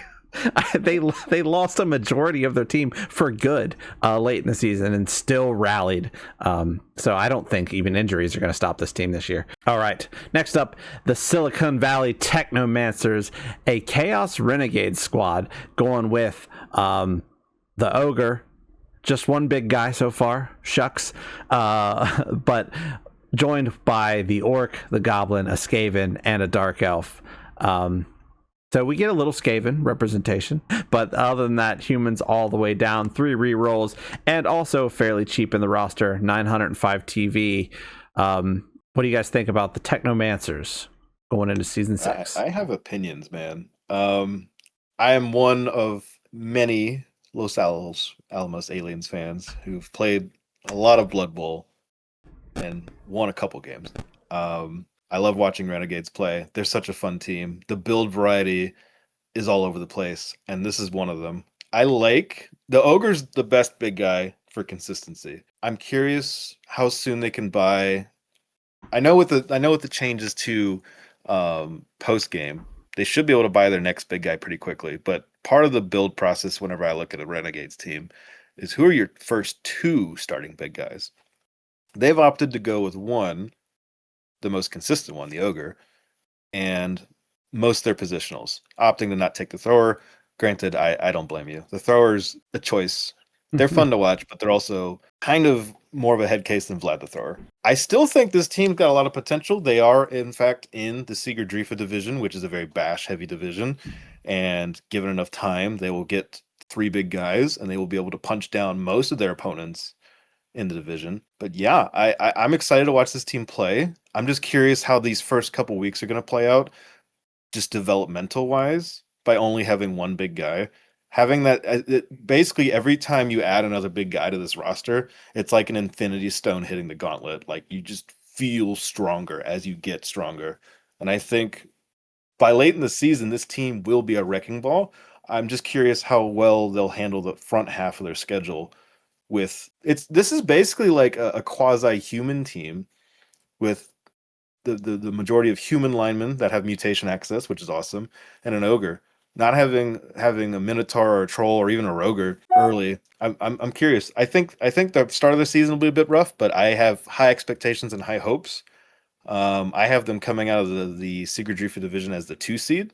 they lost a majority of their team for good late in the season and still rallied. So I don't think even injuries are going to stop this team this year. All right, next up, the Silicon Valley Technomancers, a Chaos Renegade squad going with the Ogre. Just one big guy so far, shucks. But joined by the Orc, the Goblin, a Skaven, and a Dark Elf. So we get a little Skaven representation. But other than that, humans all the way down, 3 rerolls, and also fairly cheap in the roster, 905 TV. What do you guys think about the Technomancers going into Season 6? I have opinions, man. I am one of many Los Alamos Aliens fans who've played a lot of Blood Bowl and won a couple games. I love watching Renegades play. They're such a fun team. The build variety is all over the place, and this is one of them. I like the Ogre's the best big guy for consistency. I'm curious how soon they can buy. I know with the changes to post game, they should be able to buy their next big guy pretty quickly. But part of the build process, whenever I look at a Renegades team, is who are your first 2 starting big guys? They've opted to go with one, the most consistent one, the Ogre, and most of their positionals, opting to not take the thrower. Granted, I don't blame you. The thrower's a choice. They're fun to watch, but they're also kind of more of a head case than Vlad the Thrower. I still think this team's got a lot of potential. They are, in fact, in the Sigurd Drifa division, which is a very bash-heavy division. And given enough time, they will get 3 big guys, and they will be able to punch down most of their opponents in the division. But yeah, I'm excited to watch this team play. I'm just curious how these first couple weeks are going to play out, just developmental-wise, by only having one big guy. Having that, basically every time you add another big guy to this roster, it's like an infinity stone hitting the gauntlet. Like, you just feel stronger as you get stronger. And I think by late in the season, this team will be a wrecking ball. I'm just curious how well they'll handle the front half of their schedule. This is basically like a quasi-human team with the majority of human linemen that have mutation access, which is awesome, and an ogre. Not having a minotaur or a troll or even a roger early, I'm curious. I think the start of the season will be a bit rough, but I have high expectations and high hopes. I have them coming out of the Sigurd Drifa division as the 2 seed.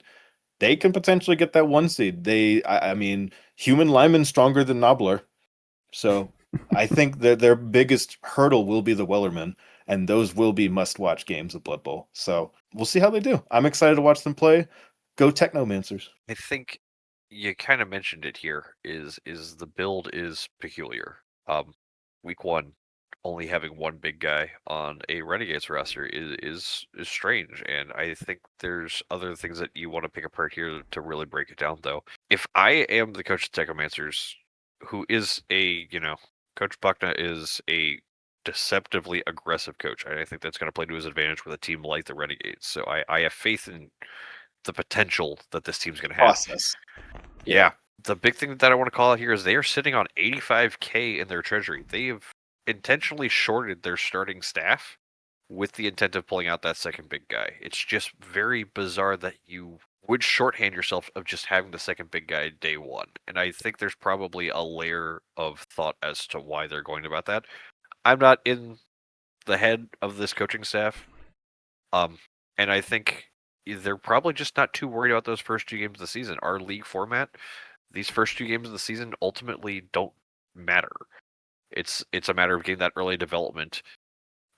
They can potentially get that 1 seed. I mean, human linemen stronger than Nobbler, so I think that their biggest hurdle will be the Wellerman, and those will be must-watch games of Blood Bowl. So we'll see how they do. I'm excited to watch them play. Go Technomancers. I think you kind of mentioned it here. Is the build is peculiar. Week 1, only having one big guy on a Renegades roster is strange, and I think there's other things that you want to pick apart here to really break it down. Though, if I am the coach of Technomancers, who is Coach Buckner is a deceptively aggressive coach, and I think that's going to play to his advantage with a team like the Renegades. So I have faith in the potential that this team's going to have. Process. Yeah. The big thing that I want to call out here is they are sitting on $85K in their treasury. They have intentionally shorted their starting staff with the intent of pulling out that second big guy. It's just very bizarre that you would shorthand yourself of just having the second big guy day 1. And I think there's probably a layer of thought as to why they're going about that. I'm not in the head of this coaching staff. And I think they're probably just not too worried about those first 2 games of the season. Our league format, these first 2 games of the season ultimately don't matter. It's a matter of getting that early development,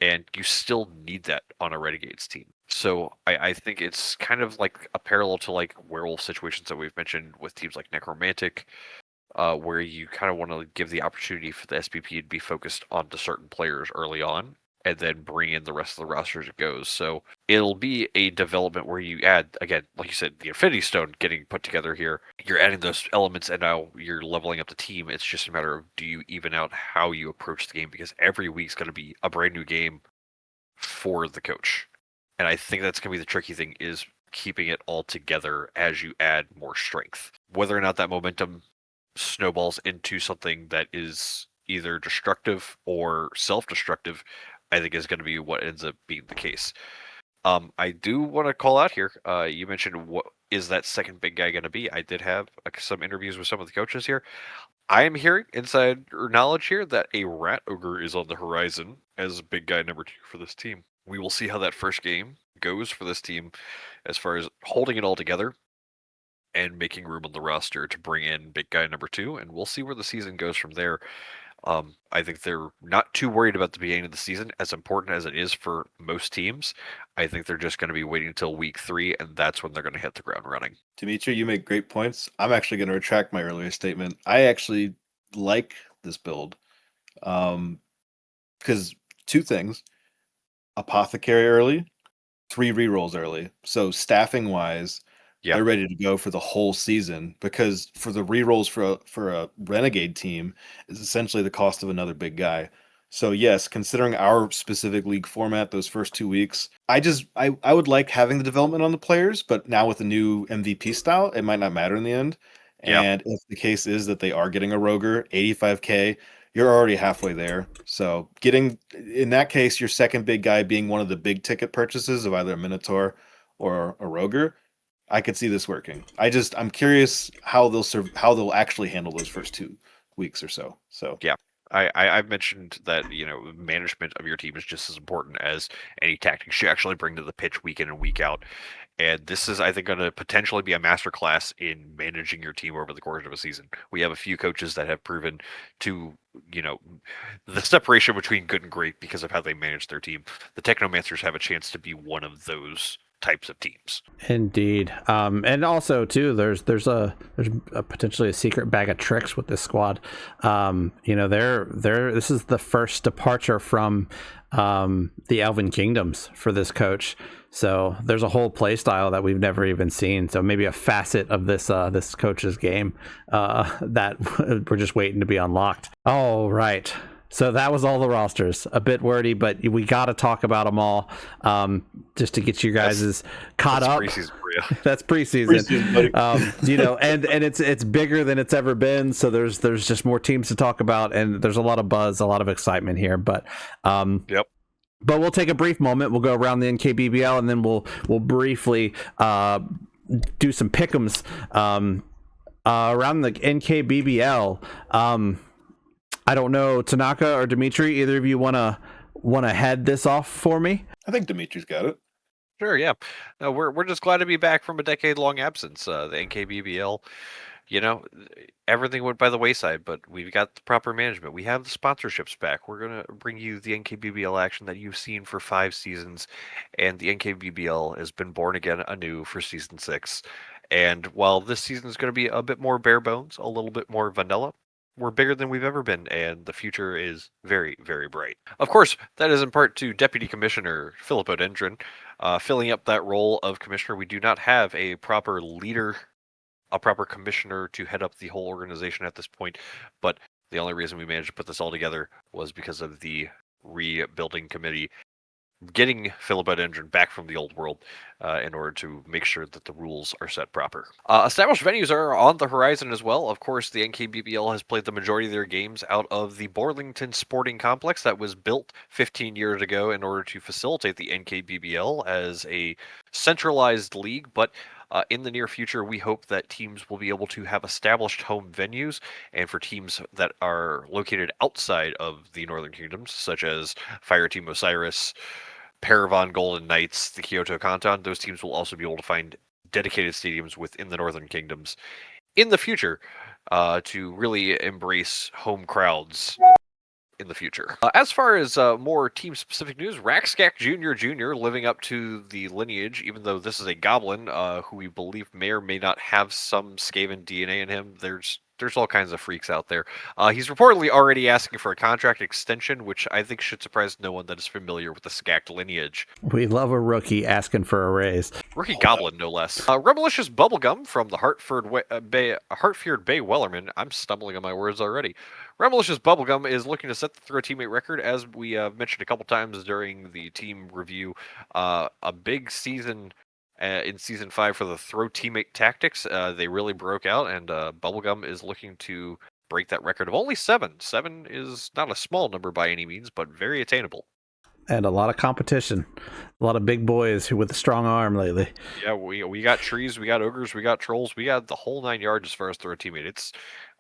and you still need that on a Renegades team. So I think it's kind of like a parallel to like werewolf situations that we've mentioned with teams like Necromantic, where you kind of want to give the opportunity for the SPP to be focused onto certain players early on, and then bring in the rest of the roster as it goes. So it'll be a development where you add, again, like you said, the Infinity Stone getting put together here. You're adding those elements, and now you're leveling up the team. It's just a matter of, do you even out how you approach the game? Because every week's going to be a brand new game for the coach. And I think that's going to be the tricky thing, is keeping it all together as you add more strength. Whether or not that momentum snowballs into something that is either destructive or self-destructive, I think is going to be what ends up being the case. I do want to call out here. You mentioned what is that second big guy going to be? I did have some interviews with some of the coaches here. I am hearing inside knowledge here that a rat ogre is on the horizon as big guy number 2 for this team. We will see how that first game goes for this team as far as holding it all together and making room on the roster to bring in big guy number 2, and we'll see where the season goes from there. I think they're not too worried about the beginning of the season, as important as it is for most teams. I think they're just going to be waiting until week 3, and that's when they're going to hit the ground running. Dimitri, you make great points. I'm actually going to retract my earlier statement. I actually like this build because 2 things: apothecary early, 3 rerolls early. So staffing wise, Yeah. they're ready to go for the whole season, because for the rerolls for a renegade team is essentially the cost of another big guy. So yes, considering our specific league format, those first 2 weeks, I would like having the development on the players, but now with the new MVP style, it might not matter in the end. Yeah. And if the case is that they are getting a Roger, 85K, you're already halfway there. So getting, in that case, your second big guy being one of the big ticket purchases of either a Minotaur or a Roger, I could see this working. I'm curious how they'll actually handle those first 2 weeks or so. So yeah, I've mentioned that management of your team is just as important as any tactics you actually bring to the pitch week in and week out. And this is, I think, going to potentially be a masterclass in managing your team over the course of a season. We have a few coaches that have proven to, the separation between good and great because of how they manage their team. The Technomancers have a chance to be one of those types of teams. Indeed. And also too, there's a potentially a secret bag of tricks with this squad. This is the first departure from the Elven Kingdoms for this coach. So there's a whole play style that we've never even seen. So maybe a facet of this this coach's game that we're just waiting to be unlocked. All right. So that was all the rosters. A bit wordy, but we got to talk about them all just to get you guys caught up. Preseason for you. That's preseason. And it's bigger than it's ever been. So there's just more teams to talk about, and there's a lot of buzz, a lot of excitement here. But yep. But we'll take a brief moment. We'll go around the NKBBL, and then we'll briefly do some pick'ems around the NKBBL. I don't know, Tanaka or Dimitri, either of you want to head this off for me? I think Dimitri's got it. Sure, yeah. No, we're just glad to be back from a decade-long absence. The NKBBL, everything went by the wayside, but we've got the proper management. We have the sponsorships back. We're going to bring you the NKBBL action that you've seen for 5 seasons, and the NKBBL has been born again anew for season 6. And while this season is going to be a bit more bare bones, a little bit more vanilla, we're bigger than we've ever been, and the future is very, very bright. Of course, that is in part to Deputy Commissioner Philip Odendron filling up that role of commissioner. We do not have a proper leader, a proper commissioner to head up the whole organization at this point, but the only reason we managed to put this all together was because of the rebuilding committee getting Philip Odendron back from the old world in order to make sure that the rules are set proper. Established venues are on the horizon as well. Of course, the NKBBL has played the majority of their games out of the Borlington Sporting Complex that was built 15 years ago in order to facilitate the NKBBL as a centralized league, but in the near future, we hope that teams will be able to have established home venues, and for teams that are located outside of the Northern Kingdoms, such as Fireteam Osiris, Paravon Golden Knights, the Kyoto Kanton, those teams will also be able to find dedicated stadiums within the Northern Kingdoms in the future to really embrace home crowds in the future. As far as more team-specific news, Raxcac Jr. living up to the lineage, even though this is a goblin who we believe may or may not have some Skaven DNA in him. There's all kinds of freaks out there. He's reportedly already asking for a contract extension, which I think should surprise no one that is familiar with the Skact lineage. We love a rookie asking for a raise. Rookie goblin, no less. Rebelicious Bubblegum from the Hartford Bay Wellerman. I'm stumbling on my words already. Rebelicious Bubblegum is looking to set the throw teammate record, as we mentioned a couple times during the team review. A big season in Season 5 for the throw teammate tactics. They really broke out, and Bubblegum is looking to break that record of only 7. 7 is not a small number by any means, but very attainable. And a lot of competition. A lot of big boys with a strong arm lately. Yeah, we got trees, we got ogres, we got trolls, we got the whole 9 yards as far as throw teammate. It's,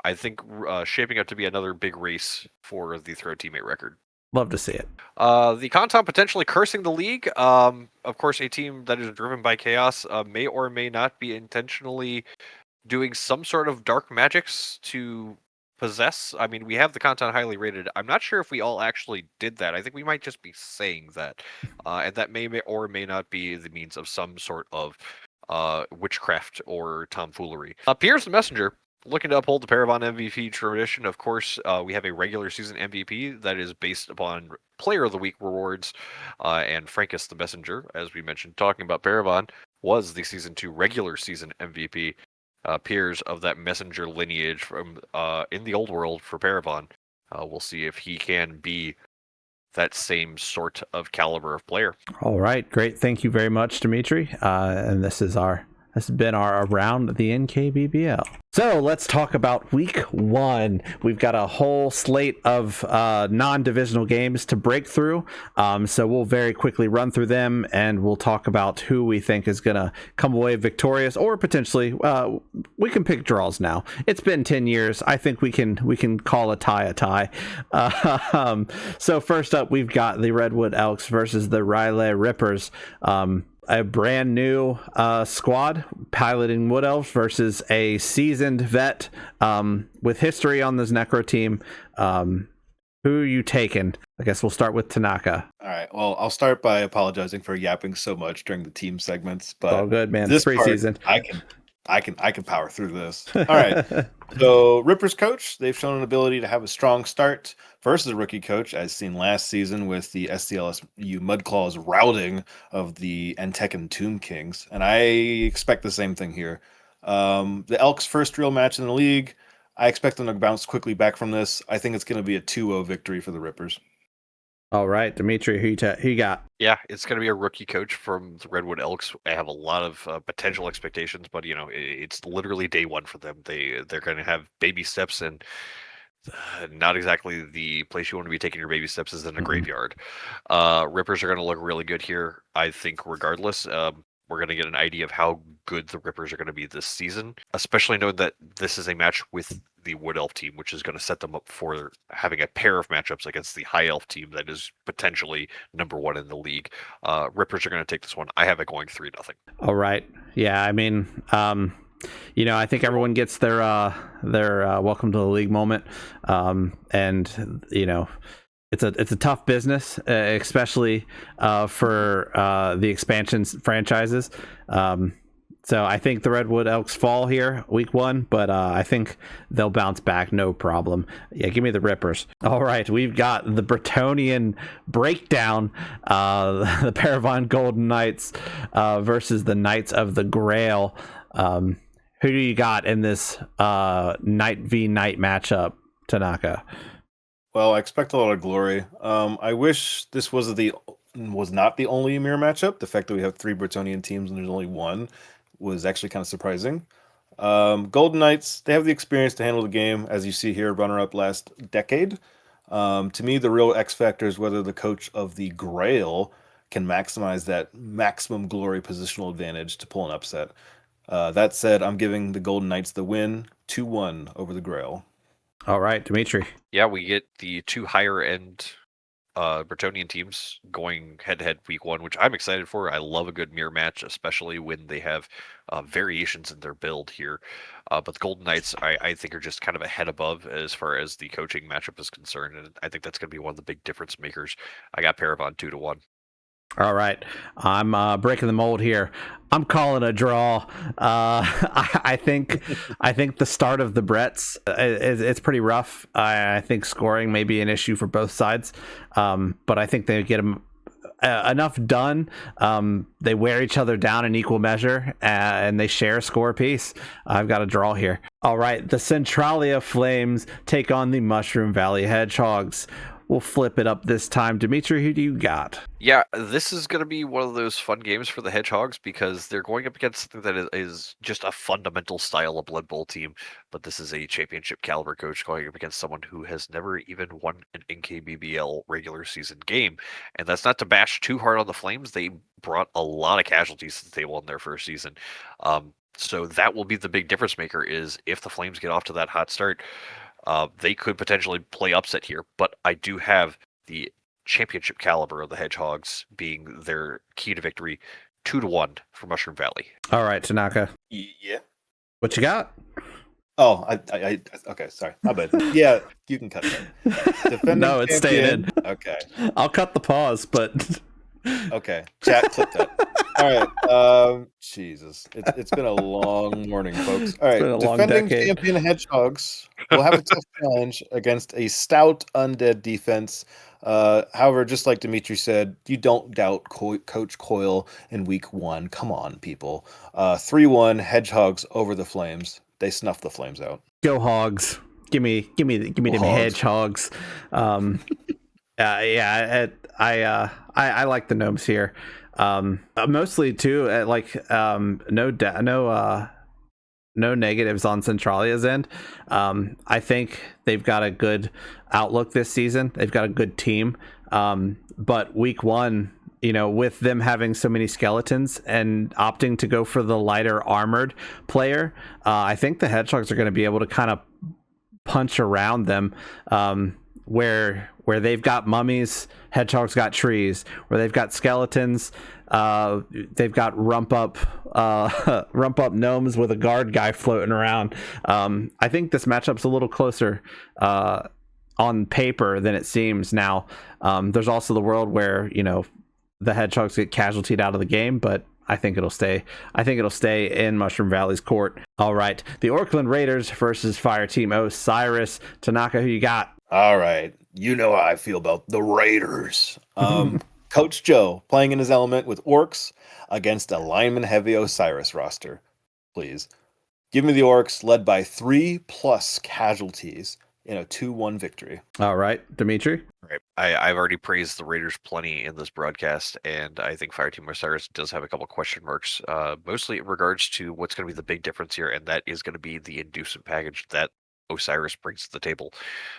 I think, shaping up to be another big race for the throw teammate record. Love to see it. The Contom potentially cursing the league. Of course, a team that is driven by chaos may or may not be intentionally doing some sort of dark magics to possess. I mean, we have the content highly rated. I'm not sure if we all actually did that. I think we might just be saying that, and that may or may not be the means of some sort of witchcraft or tomfoolery. Piers the Messenger, looking to uphold the Paragon MVP tradition. Of course, we have a regular season MVP that is based upon Player of the Week rewards, and Frankus the Messenger, as we mentioned, talking about Paragon, was the Season 2 regular season MVP. Peers of that messenger lineage from in the old world for Paragon. We'll see if he can be that same sort of caliber of player. All right, great. Thank you very much, Dimitri. And this has been our around the NKBBL. So let's talk about week 1. We've got a whole slate of non-divisional games to break through. So we'll very quickly run through them, and we'll talk about who we think is going to come away victorious, or potentially we can pick draws now. It's been 10 years. I think we can call a tie. So first up, we've got the Redwood Elks versus the Riley Rippers. A brand new squad piloting Wood Elves versus a seasoned vet with history on this Necro team. Who are you taking? I guess we'll start with Tanaka. All right. Well, I'll start by apologizing for yapping so much during the team segments, but all good, man. This preseason. I can power through this. All right. So Ripper's coach, they've shown an ability to have a strong start versus a rookie coach, as seen last season with the SDLSU Mudclaws routing of the Antekan Tomb Kings. And I expect the same thing here. The Elks' first real match in the league, I expect them to bounce quickly back from this. I think it's going to be a 2-0 victory for the Rippers. All right, Dimitri, who you got? Yeah, it's going to be a rookie coach from the Redwood Elks. I have a lot of potential expectations, but it's literally day 1 for them. They're going to have baby steps, and not exactly the place you want to be taking your baby steps is in a graveyard. Rippers are going to look really good here, I think, regardless. We're going to get an idea of how good the Rippers are going to be this season, especially knowing that this is a match with the Wood Elf team, which is going to set them up for having a pair of matchups against the High Elf team that is potentially number 1 in the league. Rippers are going to take this one. I have it going 3-0. All right. Yeah, I mean, I think everyone gets their welcome to the league moment, and it's a tough business, especially for the expansion franchises. So I think the Redwood Elks fall here week 1, but I think they'll bounce back no problem. Yeah, give me the Rippers. All right, we've got the Bretonian breakdown, the Paragon Golden Knights versus the Knights of the Grail. Who do you got in this Knight v Knight matchup, Tanaka? Well, I expect a lot of glory. I wish this was not the only mirror matchup. The fact that we have 3 Bretonian teams and there's only 1 was actually kind of surprising. Golden Knights, they have the experience to handle the game, as you see here, runner-up last decade. To me, the real X factor is whether the coach of the Grail can maximize that maximum glory positional advantage to pull an upset. That said, I'm giving the Golden Knights the win, 2-1 over the Grail. All right, Dimitri. Yeah, we get the 2 higher end Bretonian teams going head-to-head week 1, which I'm excited for. I love a good mirror match, especially when they have variations in their build here. But the Golden Knights, I think, are just kind of a head above as far as the coaching matchup is concerned, and I think that's going to be one of the big difference makers. I got Paragon 2-1. All right, I'm breaking the mold here. I'm calling a draw. I think the start of the Bretts it's pretty rough. I think scoring may be an issue for both sides, but I think they get them enough done. They wear each other down in equal measure, and they share a score apiece. I've got a draw here. All right, the Centralia Flames take on the Mushroom Valley Hedgehogs. we'll flip it up this time. Dimitri, who do you got? Yeah, this is going to be one of those fun games for the Hedgehogs because they're going up against something that is just a fundamental style of Blood Bowl team. But this is a championship caliber coach going up against someone who has never even won an NKBBL regular season game. And that's not to bash too hard on the Flames. They brought a lot of casualties to the table in their first season. So that will be the big difference maker is if the Flames get off to that hot start, they could potentially play upset here. But I do have the championship caliber of the Hedgehogs being their key to victory, 2-1 for Mushroom Valley. All right, Tanaka. Yeah. What you got? Oh, I okay, sorry. My bad. Yeah, you can cut that. Defending No, it's staying in. Okay. I'll cut the pause, but Okay. Chat, clip that. All right. Jesus. It's been a long morning, folks. All right. been a long Defending decade. champion Hedgehogs will have a tough challenge against a stout undead defense. However, just like Dimitri said, you don't doubt Coach Coyle in week 1. Come on, people. 3-1 Hedgehogs over the Flames. They snuff the Flames out. go Hogs. Give me them Hogs. Hedgehogs. Yeah, I like the Gnomes here. Mostly too, no negatives on Centralia's end. I think they've got a good outlook this season. They've got a good team. But week 1, with them having so many skeletons and opting to go for the lighter armored player, I think the Hedgehogs are going to be able to kind of punch around them. Where they've got mummies, Hedgehogs got trees. Where they've got skeletons, they've got rump up gnomes with a guard guy floating around. I think this matchup's a little closer on paper than it seems now. There's also the world where the Hedgehogs get casualtied out of the game, but I think it'll stay in Mushroom Valley's court. All right, the Orkland Raiders versus Fire Team Osiris. Tanaka, who you got? All right. You know how I feel about the Raiders. Coach Joe playing in his element with Orcs against a lineman-heavy Osiris roster. Please. Give me the Orcs led by 3+ casualties in a 2-1 victory. All right, Dimitri? Right. I've already praised the Raiders plenty in this broadcast, and I think Fire Team Osiris does have a couple question marks, mostly in regards to what's going to be the big difference here, and that is going to be the inducement package that Osiris brings to the table.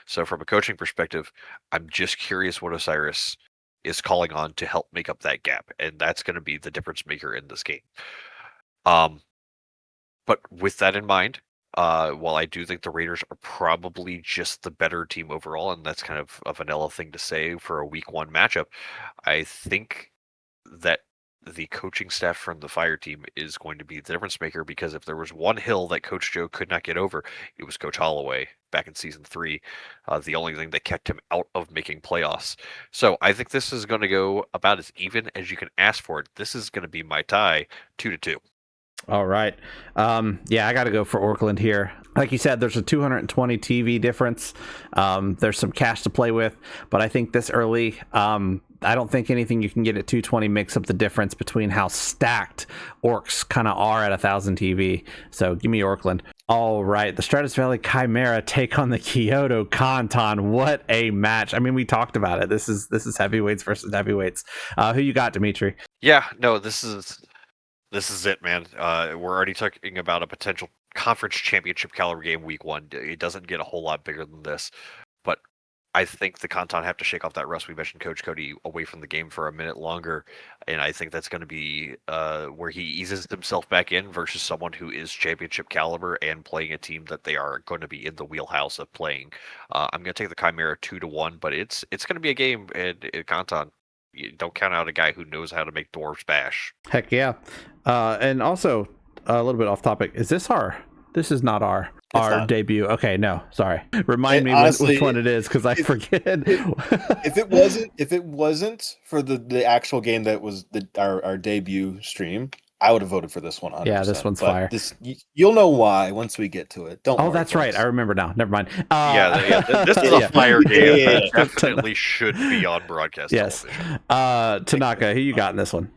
So from a coaching perspective, I'm just curious what Osiris is calling on to help make up that gap, and that's going to be the difference maker in this game. But with that in mind, while I do think the Raiders are probably just the better team overall, and that's kind of a vanilla thing to say for a week 1 matchup, I think that the coaching staff from the Fire Team is going to be the difference maker, because if there was one hill that Coach Joe could not get over, it was Coach Holloway back in season 3. The only thing that kept him out of making playoffs. So I think this is going to go about as even as you can ask for it. This is going to be my tie, 2-2. All right. Yeah, I got to go for Orkland here. Like you said, there's a 220 TV difference. There's some cash to play with, but I think this early, I don't think anything you can get at 220 makes up the difference between how stacked Orcs kind of are at 1,000 TV. So give me Orkland. All right, the Stratus Valley Chimera take on the Kyoto Kanton. What a match! I mean, we talked about it. This is heavyweights versus heavyweights. Who you got, Dimitri? Yeah, no, this is it, man. We're already talking about a potential conference championship caliber game week 1. It doesn't get a whole lot bigger than this, but I think the Kanton have to shake off that rust. We mentioned Coach Cody away from the game for a minute longer, and I think that's going to be where he eases himself back in versus someone who is championship caliber and playing a team that they are going to be in the wheelhouse of playing. I'm going to take the Chimera 2-1, but it's going to be a game in Kanton. You don't count out a guy who knows how to make dwarves bash. Heck yeah. And also, a little bit off topic. This is not our debut. Okay, no, sorry. Remind me honestly, which one it is, because I forget. If it wasn't for the actual game that was our debut stream, I would have voted for this one. 100%. Yeah, this one's fire. You'll know why once we get to it. Don't. Oh, that's right. I remember now. Never mind. This is a fire game. That definitely should be on broadcast. Yes. Television. Tanaka, who you got in this one?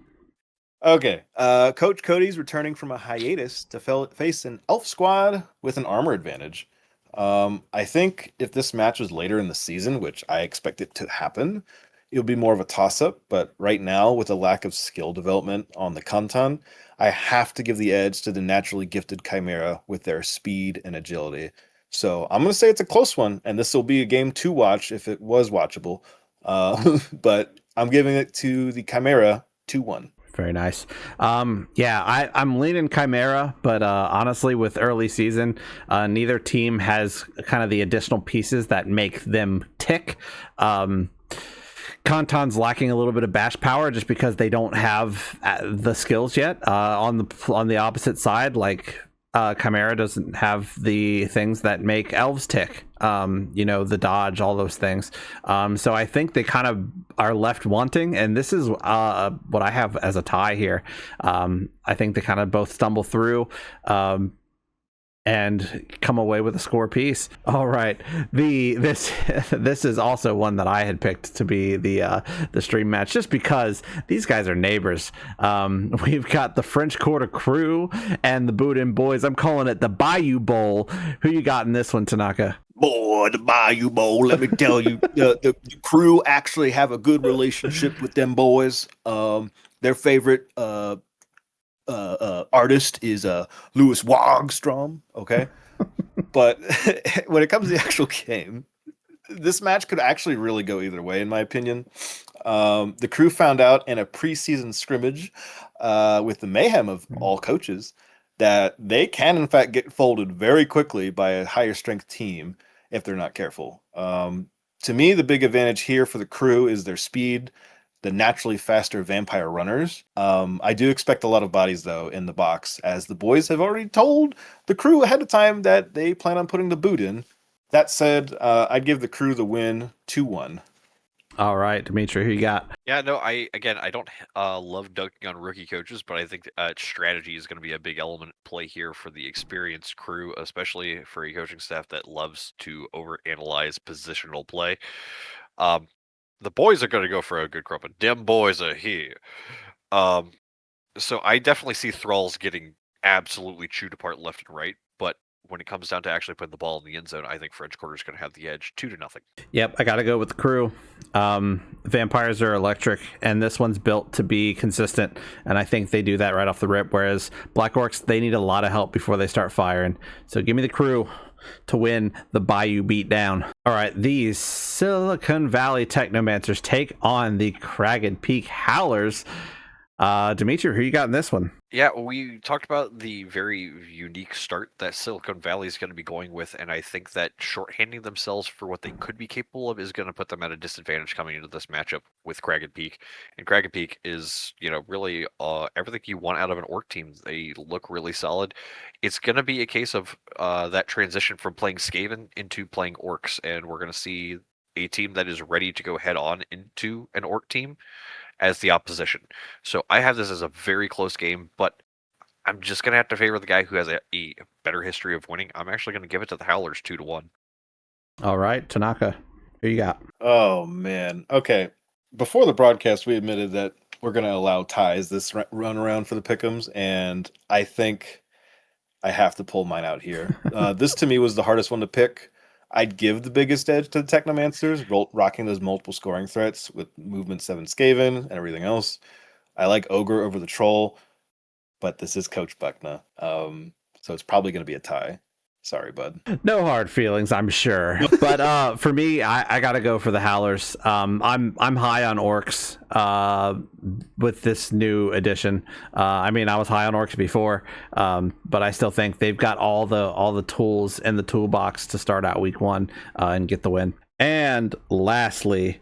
Okay. Coach Cody's returning from a hiatus to face an elf squad with an armor advantage. I think if this match was later in the season, which I expect it to happen, it'll be more of a toss-up. But right now, with a lack of skill development on the Kantan, I have to give the edge to the naturally gifted Chimera with their speed and agility. So I'm going to say it's a close one, and this will be a game to watch if it was watchable. But I'm giving it to the Chimera 2-1. Very nice. Yeah, I'm leaning Chimera, but honestly, with early season, neither team has kind of the additional pieces that make them tick. Kantan's lacking a little bit of bash power just because they don't have the skills yet. On the opposite side, like Chimera doesn't have the things that make elves tick. The dodge, all those things. So I think they kind of are left wanting, and this is what I have as a tie here. I think they kind of both stumble through. And come away with a score piece. All right, this is also one that I had picked to be the stream match, just because these guys are neighbors. We've got the French Quarter Crew and the Boudin Boys. I'm calling it the Bayou Bowl. Who you got in this one, Tanaka? Boy, the Bayou Bowl, let me tell you, the crew actually have a good relationship with them boys. Their favorite artist is Louis Wagstrom, okay? But when it comes to the actual game, this match could actually really go either way, in my opinion. The crew found out in a preseason scrimmage with the mayhem of all coaches that they can, in fact, get folded very quickly by a higher strength team if they're not careful. To me, the big advantage here for the crew is their speed, the naturally faster vampire runners. I do expect a lot of bodies, though, in the box, as the boys have already told the crew ahead of time that they plan on putting the boot in. That said, I'd give the crew the win 2-1. All right, Dimitri, who you got? Yeah, no, I don't love dunking on rookie coaches, but I think strategy is going to be a big element at play here for the experienced crew, especially for a coaching staff that loves to overanalyze positional play. The boys are going to go for a good crumpet. Dem boys are here. So I definitely see Thralls getting absolutely chewed apart left and right, but when it comes down to actually putting the ball in the end zone, I think French Quarter is going to have the edge, 2-0. Yep, I got to go with the crew. Vampires are electric, and this one's built to be consistent, and I think they do that right off the rip, whereas Black Orcs, they need a lot of help before they start firing. So give me the crew to win the Bayou beatdown. All right, these Silicon Valley Technomancers take on the Cragged Peak Howlers. Dimitri, who you got in this one? Yeah, we talked about the very unique start that Silicon Valley is going to be going with, and I think that shorthanding themselves for what they could be capable of is going to put them at a disadvantage coming into this matchup with Cragged Peak. And Cragged Peak is, really everything you want out of an orc team. They look really solid. It's going to be a case of that transition from playing Skaven into playing orcs, and we're going to see a team that is ready to go head on into an orc team as the opposition. So I have this as a very close game, but I'm just going to have to favor the guy who has a better history of winning. I'm actually going to give it to the Howlers 2-1. All right, Tanaka, who you got? Oh, man. Okay. Before the broadcast, we admitted that we're going to allow ties this run around for the pick'ems, and I think I have to pull mine out here. This, to me, was the hardest one to pick. I'd give the biggest edge to the Technomancers, rocking those multiple scoring threats with movement 7 Skaven and everything else. I like Ogre over the Troll, but this is Coach Buckna, so it's probably going to be a tie. Sorry, bud. No hard feelings, I'm sure. But for me, I got to go for the Howlers. I'm high on Orcs with this new addition. I was high on Orcs before, but I still think they've got all the tools in the toolbox to start out week 1 and get the win. And lastly,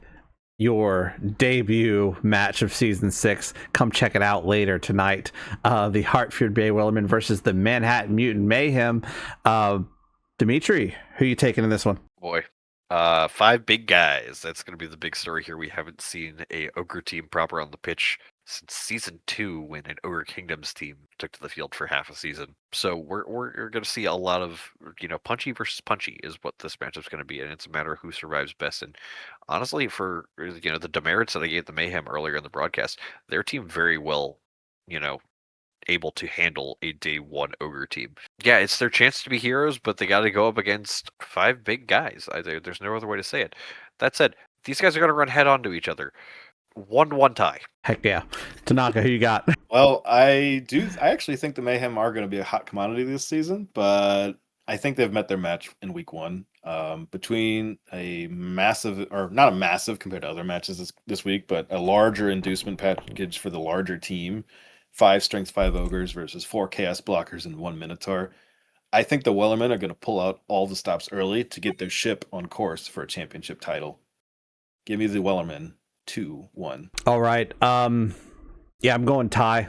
your debut match of season 6. Come check it out later tonight. The Hartford Bay Wellerman versus the Manhattan Mutant Mayhem. Dimitri, who you taking in this one? Boy, 5 big guys. That's going to be the big story here. We haven't seen a Ogre team proper on the pitch since season 2, when an Ogre Kingdoms team took to the field for half a season. So we're going to see a lot of, punchy versus punchy is what this matchup's going to be, and it's a matter of who survives best. And honestly, for the demerits that I gave the Mayhem earlier in the broadcast, their team very well, able to handle a day one ogre team. Yeah, it's their chance to be heroes, but they got to go up against 5 big guys. There's no other way to say it. That said, these guys are going to run head on to each other. 1-1 tie. Heck yeah. Tanaka, who you got? Well, I actually think the Mayhem are going to be a hot commodity this season, but I think they've met their match in week 1. Between a massive, or not a massive compared to other matches this week, but a larger inducement package for the larger team, 5 strength, 5 ogres versus 4 chaos blockers and 1 minotaur. I think the Wellermen are going to pull out all the stops early to get their ship on course for a championship title. Give me the Wellermen 2-1. All right. Yeah, I'm going tie.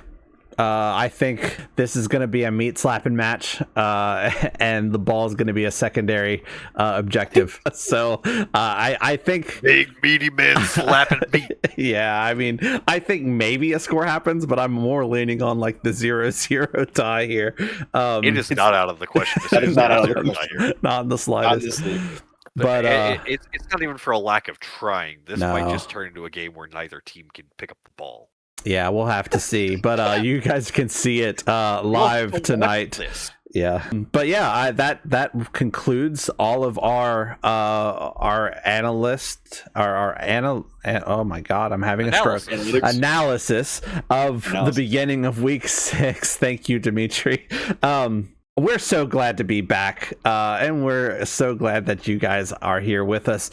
I think this is going to be a meat slapping match, and the ball is going to be a secondary objective. So I think big meaty men slapping meat. Yeah, I mean, I think maybe a score happens, but I'm more leaning on like the 0-0 tie here. It is not out of the question. That is not out of the question. Not in the slightest. But it's not even for a lack of trying. This No. might just turn into a game where neither team can pick up the ball. Yeah, we'll have to see. But you guys can see it live tonight. This. Yeah, but yeah, that concludes all of our analyst, oh my god, I'm having a stroke. Analysis of the beginning of week 6. Thank you, Dimitri. We're so glad to be back, and we're so glad that you guys are here with us.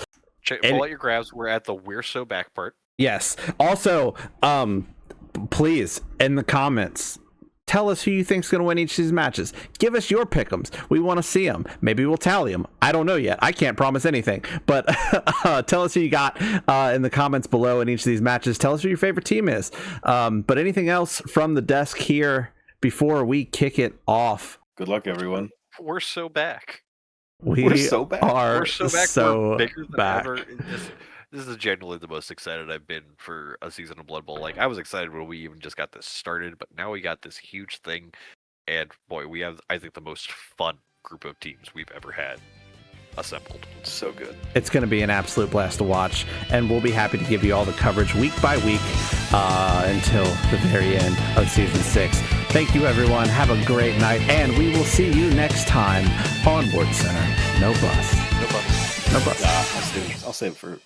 Pull out your grabs. We're at the "We're So Back" part. Yes. Also, please, in the comments, tell us who you think's going to win each of these matches. Give us your pick'ems. We want to see them. Maybe we'll tally them. I don't know yet. I can't promise anything. But tell us who you got in the comments below in each of these matches. Tell us who your favorite team is. But anything else from the desk here before we kick it off? Good luck, everyone. We're so back. We're so back. We're so bigger than back. ever. This is genuinely the most excited I've been for a season of Blood Bowl. Like, I was excited when we even just got this started, but now we got this huge thing, and boy, we have, I think, the most fun group of teams we've ever had assembled. So good. It's going to be an absolute blast to watch, and we'll be happy to give you all the coverage week by week until the very end of Season 6. Thank you, everyone. Have a great night, and we will see you next time on Wartscenter. No bus. No bus. No bus. I'll save it for